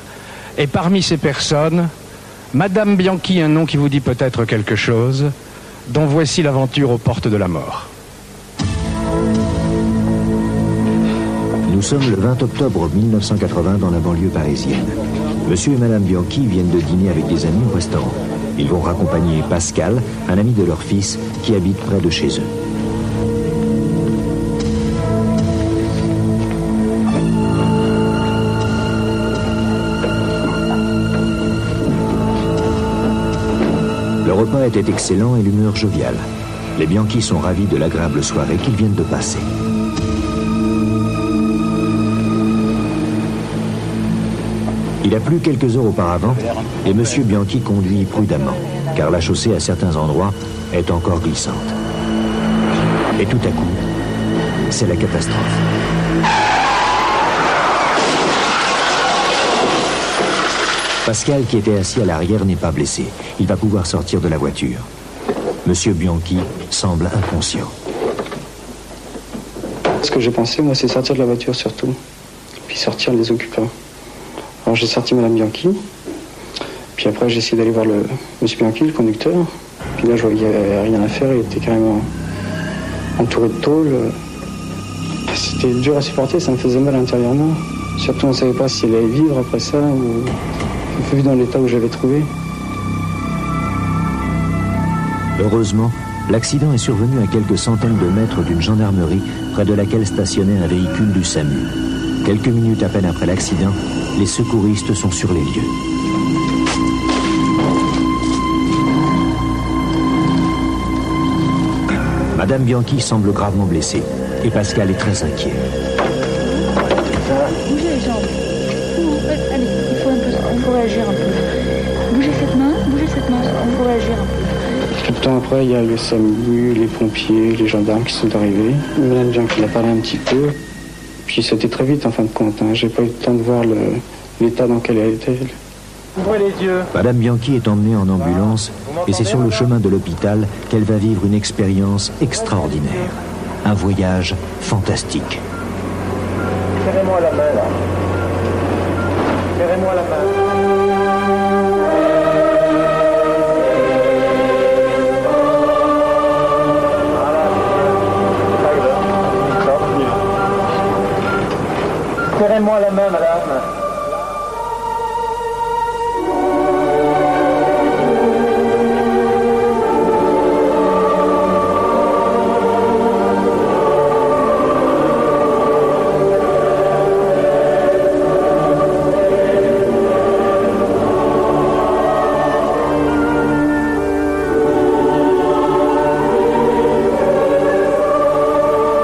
et parmi ces personnes, Madame Bianchi, un nom qui vous dit peut-être quelque chose, dont voici l'aventure aux portes de la mort. Nous sommes le 20 octobre 1980 dans la banlieue parisienne. Monsieur et Madame Bianchi viennent de dîner avec des amis au restaurant. Ils vont raccompagner Pascal, un ami de leur fils, qui habite près de chez eux. repas était excellent et l'humeur joviale. Les Bianchi sont ravis de l'agréable soirée qu'ils viennent de passer. Il a plu quelques heures auparavant et M. Bianchi conduit prudemment, car la chaussée à certains endroits est encore glissante. Et tout à coup, c'est la catastrophe. Pascal, qui était assis à l'arrière, n'est pas blessé. Il va pouvoir sortir de la voiture. M. Bianchi semble inconscient. Ce que j'ai pensé, moi, c'est sortir de la voiture surtout, puis sortir les occupants. Alors j'ai sorti Mme Bianchi, puis après j'ai essayé d'aller voir M. Bianchi, le conducteur. Puis là, je voyais qu'il n'y avait rien à faire, il était carrément entouré de tôle. C'était dur à supporter, ça me faisait mal intérieurement. Surtout, on ne savait pas s'il allait vivre après ça, ou vu dans l'état où je l'avais trouvé. Heureusement, l'accident est survenu à quelques centaines de mètres d'une gendarmerie près de laquelle stationnait un véhicule du SAMU. Quelques minutes à peine après l'accident, les secouristes sont sur les lieux. Madame Bianchi semble gravement blessée et Pascal est très inquiet. Bougez les jambes. Allez, il faut réagir un peu. Bougez cette main, il faut réagir un peu. Tout le temps après, il y a le SAMU, les pompiers, les gendarmes qui sont arrivés. Madame Bianchi a parlé un petit peu. Puis c'était très vite en fin de compte. J'ai pas eu le temps de voir l'état dans lequel elle était. Ouvrez les yeux. Madame Bianchi est emmenée en ambulance et c'est sur le chemin de l'hôpital qu'elle va vivre une expérience extraordinaire. Un voyage fantastique. Serrez-moi la main là. Serrez-moi la main. Serrez-moi la main, madame.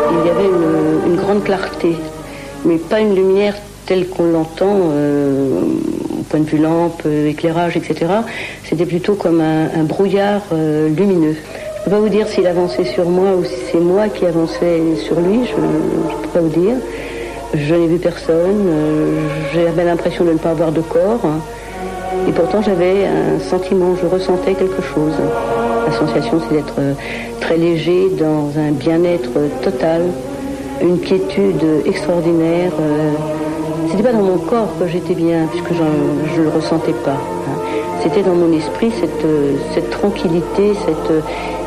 Il y avait une grande clarté, mais pas une lumière telle qu'on l'entend au point de vue lampe, éclairage, etc. C'était plutôt comme un brouillard lumineux. Je ne peux pas vous dire s'il avançait sur moi ou si c'est moi qui avançais sur lui, je ne peux pas vous dire. Je n'ai vu personne, j'avais l'impression de ne pas avoir de corps, et pourtant j'avais un sentiment, je ressentais quelque chose. La sensation, c'est d'être très léger, dans un bien-être total, une quiétude extraordinaire. C'était pas dans mon corps que j'étais bien, puisque je le ressentais pas. C'était dans mon esprit, cette tranquillité,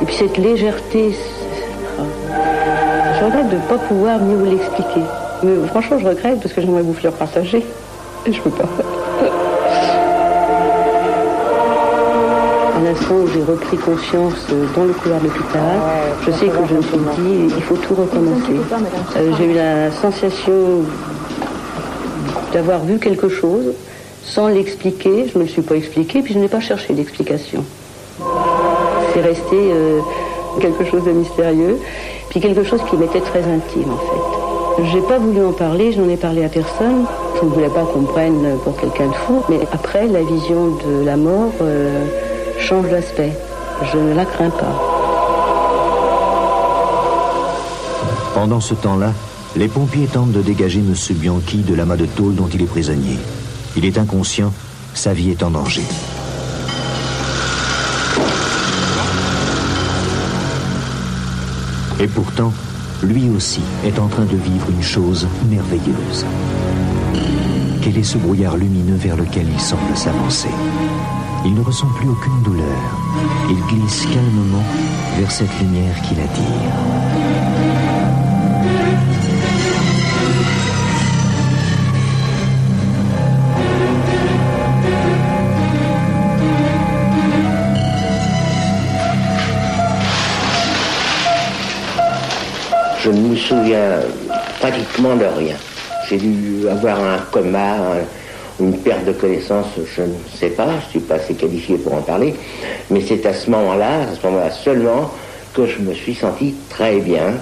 et puis cette légèreté. Je regrette de ne pas pouvoir mieux vous l'expliquer. Mais franchement, je regrette parce que j'aimerais vous le partager. Et je peux pas. À l'instant où j'ai repris conscience dans le couloir de l'hôpital, je sais que je me suis dit, il faut tout recommencer. J'ai eu la sensation d'avoir vu quelque chose sans l'expliquer. Je ne me le suis pas expliqué, puis je n'ai pas cherché d'explication. C'est resté quelque chose de mystérieux, puis quelque chose qui m'était très intime en fait. J'ai pas voulu en parler, je n'en ai parlé à personne. Je ne voulais pas qu'on me prenne pour quelqu'un de fou, mais après la vision de la mort change d'aspect. Je ne la crains pas. Pendant ce temps-là, les pompiers tentent de dégager M. Bianchi de l'amas de tôle dont il est prisonnier. Il est inconscient, sa vie est en danger. Et pourtant, lui aussi est en train de vivre une chose merveilleuse. Quel est ce brouillard lumineux vers lequel il semble s'avancer? Il ne ressent plus aucune douleur. Il glisse calmement vers cette lumière qui l'attire. Je ne me souviens pratiquement de rien. J'ai dû avoir un coma une perte de connaissance, je ne sais pas, je ne suis pas assez qualifié pour en parler, mais c'est à ce moment-là seulement, que je me suis senti très bien.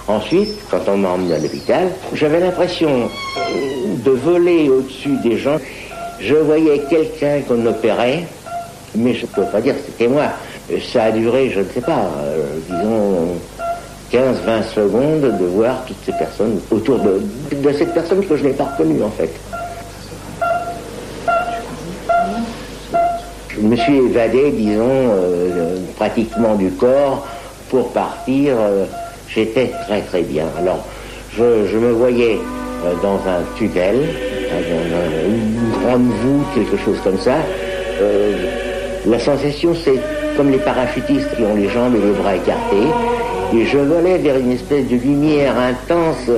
Ensuite, quand on m'a emmené à l'hôpital, j'avais l'impression de voler au-dessus des gens. Je voyais quelqu'un qu'on opérait, mais je ne peux pas dire que c'était moi. Ça a duré, je ne sais pas, disons 15-20 secondes de voir toutes ces personnes autour de cette personne que je n'ai pas reconnue en fait. Je me suis évadé, disons, pratiquement du corps pour partir. J'étais très très bien. Alors, je me voyais dans un tunnel, dans une grande voûte, quelque chose comme ça. La sensation, c'est comme les parachutistes qui ont les jambes et les bras écartés. Et je volais vers une espèce de lumière intense,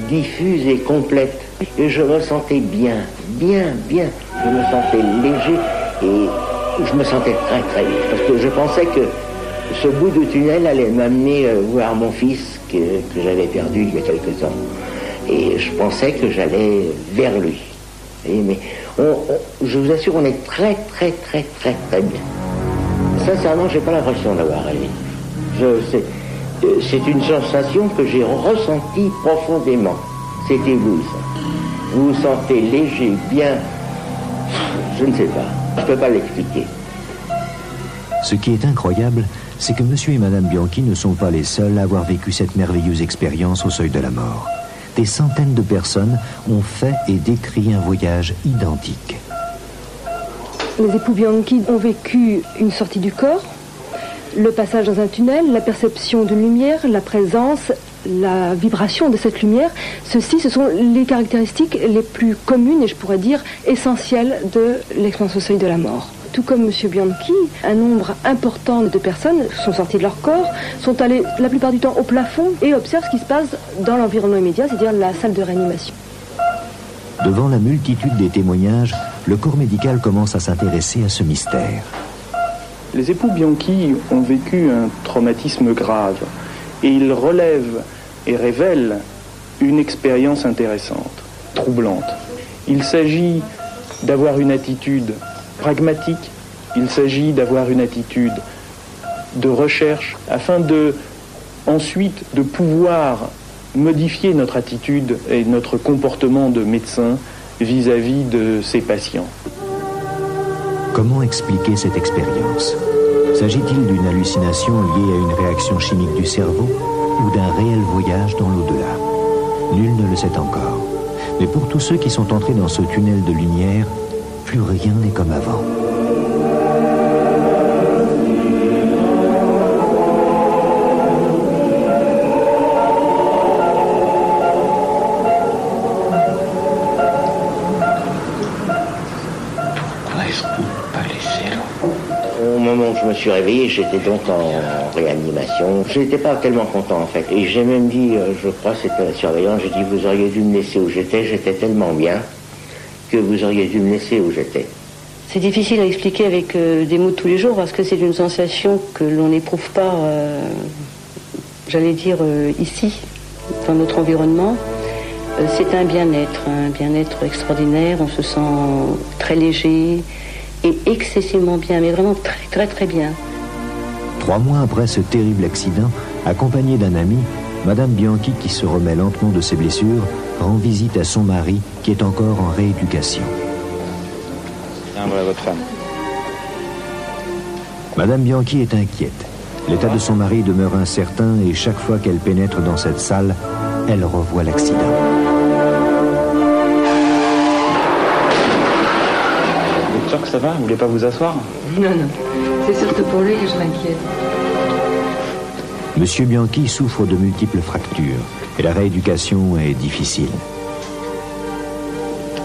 diffuse et complète. Et je me sentais bien. Je me sentais léger et je me sentais très très bien. Parce que je pensais que ce bout de tunnel allait m'amener voir mon fils que j'avais perdu il y a quelque temps. Et je pensais que j'allais vers lui. Mais je vous assure, on est très très très très très bien. Sincèrement, j'ai pas l'impression d'avoir rêvé. C'est une sensation que j'ai ressentie profondément. C'était vous, ça. Vous vous sentez léger, bien. Je ne sais pas. Je ne peux pas l'expliquer. Ce qui est incroyable, c'est que monsieur et madame Bianchi ne sont pas les seuls à avoir vécu cette merveilleuse expérience au seuil de la mort. Des centaines de personnes ont fait et décrit un voyage identique. Les époux Bianchi ont vécu une sortie du corps, le passage dans un tunnel, la perception de lumière, la présence, la vibration de cette lumière. Ceci, ce sont les caractéristiques les plus communes et je pourrais dire essentielles de l'expérience au seuil de la mort. Tout comme M. Bianchi, un nombre important de personnes sont sorties de leur corps, sont allées la plupart du temps au plafond et observent ce qui se passe dans l'environnement immédiat, c'est-à-dire la salle de réanimation. Devant la multitude des témoignages, le corps médical commence à s'intéresser à ce mystère. Les époux Bianchi ont vécu un traumatisme grave et ils relèvent et révèlent une expérience intéressante, troublante. Il s'agit d'avoir une attitude pragmatique, il s'agit d'avoir une attitude de recherche afin ensuite de pouvoir modifier notre attitude et notre comportement de médecin vis-à-vis de ses patients. Comment expliquer cette expérience? S'agit-il d'une hallucination liée à une réaction chimique du cerveau ou d'un réel voyage dans l'au-delà? Nul ne le sait encore. Mais pour tous ceux qui sont entrés dans ce tunnel de lumière, plus rien n'est comme avant. Au moment où je me suis réveillé, j'étais donc en réanimation. Je n'étais pas tellement content en fait. Et j'ai même dit, je crois que c'était la surveillante, j'ai dit vous auriez dû me laisser où j'étais tellement bien que vous auriez dû me laisser où j'étais. C'est difficile à expliquer avec des mots de tous les jours parce que c'est une sensation que l'on n'éprouve pas, j'allais dire, ici, dans notre environnement. C'est un bien-être extraordinaire, on se sent très léger et excessivement bien, mais vraiment très très très bien. 3 mois après ce terrible accident, accompagnée d'un ami, Madame Bianchi, qui se remet lentement de ses blessures, rend visite à son mari qui est encore en rééducation. Voilà votre femme. Madame Bianchi est inquiète. L'état de son mari demeure incertain et chaque fois qu'elle pénètre dans cette salle, elle revoit l'accident. Vous êtes sûr que ça va? Vous voulez pas vous asseoir? Non. C'est surtout pour lui que je m'inquiète. Monsieur Bianchi souffre de multiples fractures et la rééducation est difficile.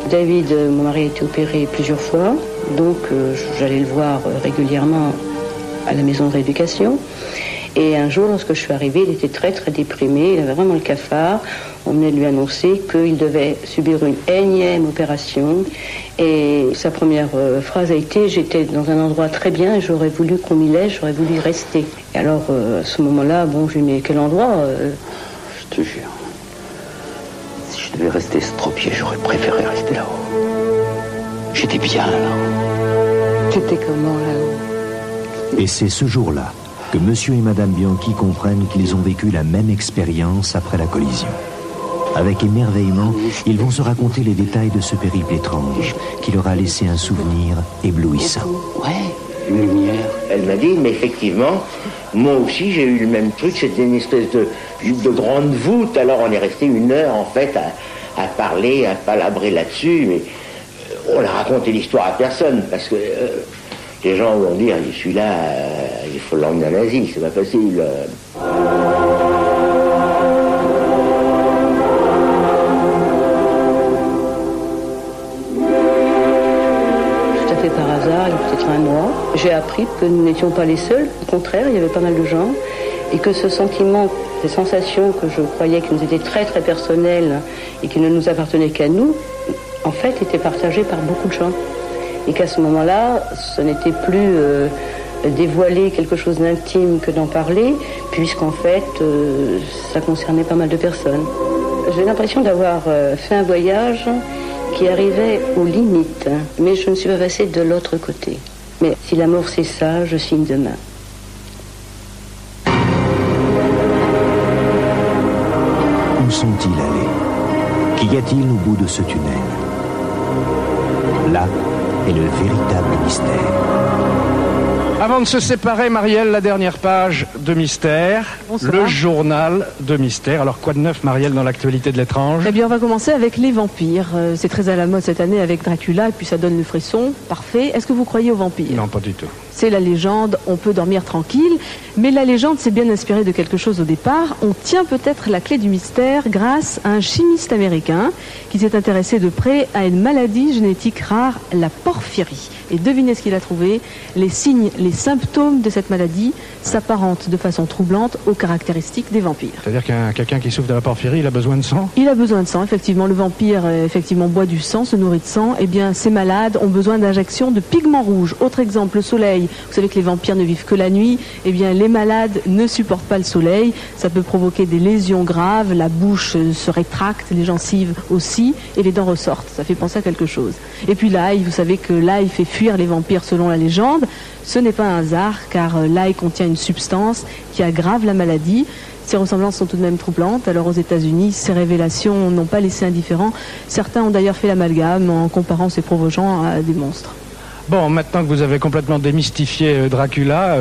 David, mon mari, a été opéré plusieurs fois, donc j'allais le voir régulièrement à la maison de rééducation. Et un jour, lorsque je suis arrivée, il était très très déprimé, il avait vraiment le cafard. On venait de lui annoncer qu'il devait subir une énième opération. Et sa première phrase a été « J'étais dans un endroit très bien et j'aurais voulu qu'on m'y laisse, j'aurais voulu y rester ». Et alors, à ce moment-là, bon, je lui ai dit « Mais quel endroit ?» Je te jure. Si je devais rester estropié, j'aurais préféré rester là-haut. J'étais bien là-haut. T'étais comment là-haut? Et c'est ce jour-là que Monsieur et Madame Bianchi comprennent qu'ils ont vécu la même expérience après la collision. Avec émerveillement, ils vont se raconter les détails de ce périple étrange qui leur a laissé un souvenir éblouissant. Ouais, une lumière. Elle m'a dit, mais effectivement, moi aussi j'ai eu le même truc, c'était une espèce de grande voûte, alors on est resté 1 heure en fait à parler, à palabrer là-dessus, mais on a raconté l'histoire à personne, parce que les gens vont dire, celui-là, il faut l'emmener en Asie, c'est pas facile. Par hasard, il y a peut-être un mois, j'ai appris que nous n'étions pas les seuls. Au contraire, il y avait pas mal de gens. Et que ce sentiment, ces sensations que je croyais qui nous étaient très très personnelles et qui ne nous appartenaient qu'à nous, en fait, étaient partagées par beaucoup de gens. Et qu'à ce moment-là, ce n'était plus dévoiler quelque chose d'intime que d'en parler, puisqu'en fait, ça concernait pas mal de personnes. J'ai l'impression d'avoir fait un voyage qui arrivait aux limites, mais je ne suis pas passée de l'autre côté. Mais si la mort c'est ça, je signe demain. Où sont-ils allés? Qu'y a-t-il au bout de ce tunnel? Là est le véritable mystère. Avant de se séparer, Marielle, la dernière page de Mystère, Bonsoir. Le journal de Mystère. Alors quoi de neuf, Marielle, dans l'actualité de l'étrange? Eh bien, on va commencer avec les vampires. C'est très à la mode cette année avec Dracula, et puis ça donne le frisson. Parfait. Est-ce que vous croyez aux vampires? Non, pas du tout. C'est la légende, on peut dormir tranquille, mais la légende s'est bien inspirée de quelque chose au départ. On tient peut-être la clé du mystère grâce à un chimiste américain qui s'est intéressé de près à une maladie génétique rare, la porphyrie. Et devinez ce qu'il a trouvé, les signes, les symptômes de cette maladie s'apparentent de façon troublante aux caractéristiques des vampires. C'est-à-dire qu'un quelqu'un qui souffre de la porphyrie, il a besoin de sang? Il a besoin de sang, effectivement. Le vampire, effectivement, boit du sang, se nourrit de sang. Eh bien, ces malades ont besoin d'injections de pigments rouges. Autre exemple, le soleil. Vous savez que les vampires ne vivent que la nuit. Eh bien, les malades ne supportent pas le soleil. Ça peut provoquer des lésions graves. La bouche se rétracte, les gencives aussi, et les dents ressortent. Ça fait penser à quelque chose. Et puis l'ail, vous savez que l'ail fait fuir les vampires selon la légende. Ce n'est pas un hasard, car l'ail contient une substance qui aggrave la maladie. Ces ressemblances sont tout de même troublantes. Alors aux États-Unis, ces révélations n'ont pas laissé indifférents. Certains ont d'ailleurs fait l'amalgame en comparant ces pauvres gens à des monstres. Bon, maintenant que vous avez complètement démystifié Dracula,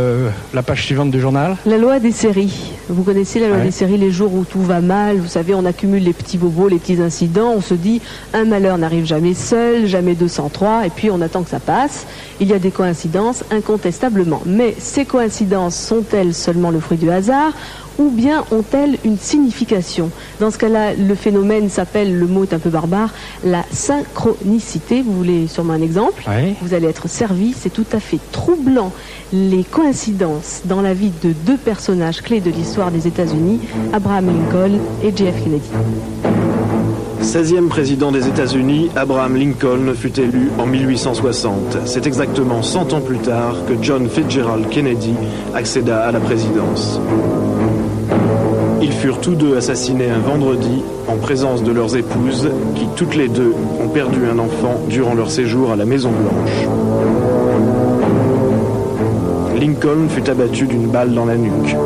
la page suivante du journal. La loi des séries. Vous connaissez la loi des séries, les jours où tout va mal, vous savez, on accumule les petits bobos, les petits incidents, on se dit, un malheur n'arrive jamais seul, jamais 203, et puis on attend que ça passe. Il y a des coïncidences, incontestablement. Mais ces coïncidences sont-elles seulement le fruit du hasard, ou bien ont-elles une signification? Dans ce cas-là, le phénomène s'appelle, le mot est un peu barbare, la synchronicité. Vous voulez sûrement un exemple? Oui. Vous allez être servi, c'est tout à fait troublant. Les coïncidences dans la vie de 2 personnages clés de l'histoire des États-Unis, Abraham Lincoln et JF Kennedy. 16e président des États-Unis, Abraham Lincoln fut élu en 1860. C'est exactement 100 ans plus tard que John Fitzgerald Kennedy accéda à la présidence. Ils furent tous deux assassinés un vendredi en présence de leurs épouses qui, toutes les deux, ont perdu un enfant durant leur séjour à la Maison-Blanche. Lincoln fut abattu d'une balle dans la nuque.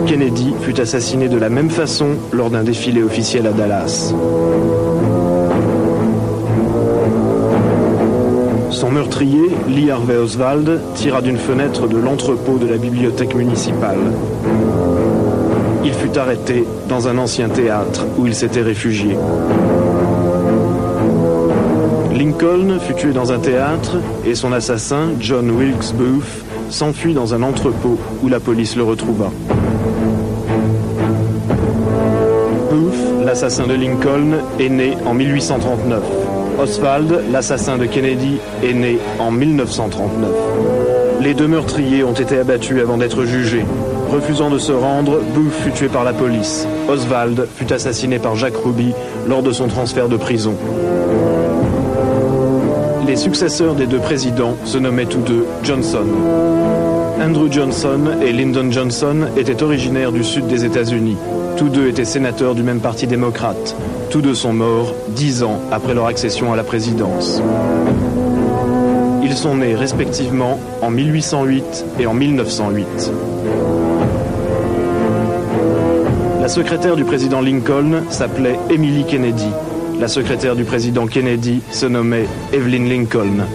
Kennedy fut assassiné de la même façon lors d'un défilé officiel à Dallas. Son meurtrier, Lee Harvey Oswald, tira d'une fenêtre de l'entrepôt de la bibliothèque municipale. Il fut arrêté dans un ancien théâtre où il s'était réfugié. Lincoln fut tué dans un théâtre et son assassin, John Wilkes Booth, s'enfuit dans un entrepôt où la police le retrouva. Booth, l'assassin de Lincoln, est né en 1839. Oswald, l'assassin de Kennedy, est né en 1939. Les 2 meurtriers ont été abattus avant d'être jugés. Refusant de se rendre, Booth fut tué par la police. Oswald fut assassiné par Jack Ruby lors de son transfert de prison. Les successeurs des 2 présidents se nommaient tous 2 Johnson. Andrew Johnson et Lyndon Johnson étaient originaires du sud des États-Unis. Tous deux étaient sénateurs du même parti démocrate. Tous deux sont morts 10 ans après leur accession à la présidence. Ils sont nés respectivement en 1808 et en 1908. La secrétaire du président Lincoln s'appelait Emily Kennedy. La secrétaire du président Kennedy se nommait Evelyn Lincoln.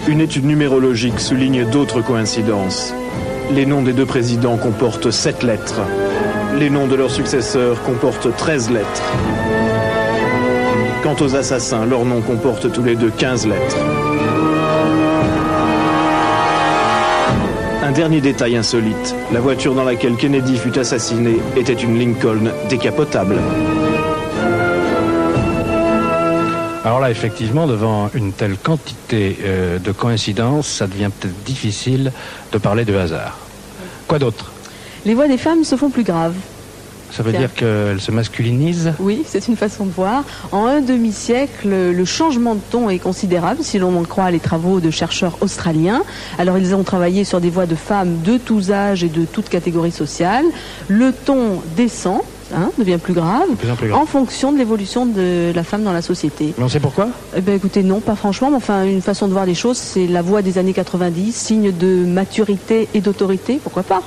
Une étude numérologique souligne d'autres coïncidences. Les noms des deux présidents comportent 7 lettres. Les noms de leurs successeurs comportent 13 lettres. Quant aux assassins, leurs noms comportent tous les deux 15 lettres. Un dernier détail insolite. La voiture dans laquelle Kennedy fut assassiné était une Lincoln décapotable. Alors là, effectivement, devant une telle quantité de coïncidences, ça devient peut-être difficile de parler de hasard. Quoi d'autre? Les voix des femmes se font plus graves. Ça veut dire qu'elles se masculinisent? Oui, c'est une façon de voir. En un demi-siècle, le changement de ton est considérable, si l'on en croit les travaux de chercheurs australiens. Alors, ils ont travaillé sur des voix de femmes de tous âges et de toutes catégories sociales. Le ton descend, devient plus grave, en fonction de l'évolution de la femme dans la société. Mais on sait pourquoi? Eh bien, écoutez, non, pas franchement, mais enfin, une façon de voir les choses, c'est la voix des années 90, signe de maturité et d'autorité, pourquoi pas?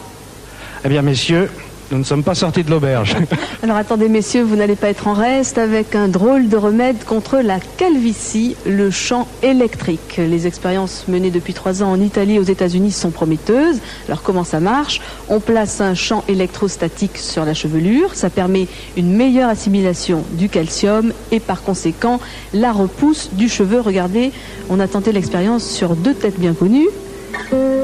Eh bien, messieurs, nous ne sommes pas sortis de l'auberge. Alors attendez messieurs, vous n'allez pas être en reste avec un drôle de remède contre la calvitie, le chant électrique. Les expériences menées depuis 3 ans en Italie et aux États-Unis sont prometteuses. Alors comment ça marche? On place un champ électrostatique sur la chevelure, ça permet une meilleure assimilation du calcium et par conséquent la repousse du cheveu. Regardez, on a tenté l'expérience sur 2 têtes bien connues.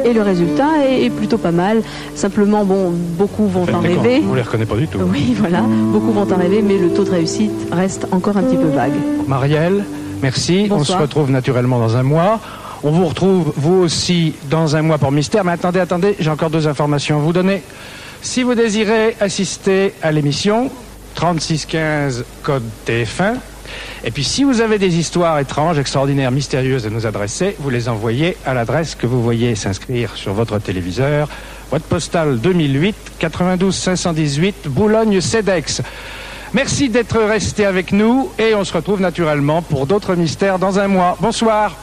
Et le résultat est plutôt pas mal. Simplement, bon, beaucoup vont en rêver. On les reconnaît pas du tout. Oui, voilà. Beaucoup vont en rêver, mais le taux de réussite reste encore un petit peu vague. Marielle, merci. Bonsoir. On se retrouve naturellement dans un mois. On vous retrouve, vous aussi, dans un mois pour Mystère. Mais attendez, j'ai encore 2 informations à vous donner. Si vous désirez assister à l'émission, 3615 code TF1. Et puis si vous avez des histoires étranges, extraordinaires, mystérieuses à nous adresser, vous les envoyez à l'adresse que vous voyez s'inscrire sur votre téléviseur. Boîte postale 2008 92 518 Boulogne-Cedex. Merci d'être resté avec nous et on se retrouve naturellement pour d'autres mystères dans un mois. Bonsoir.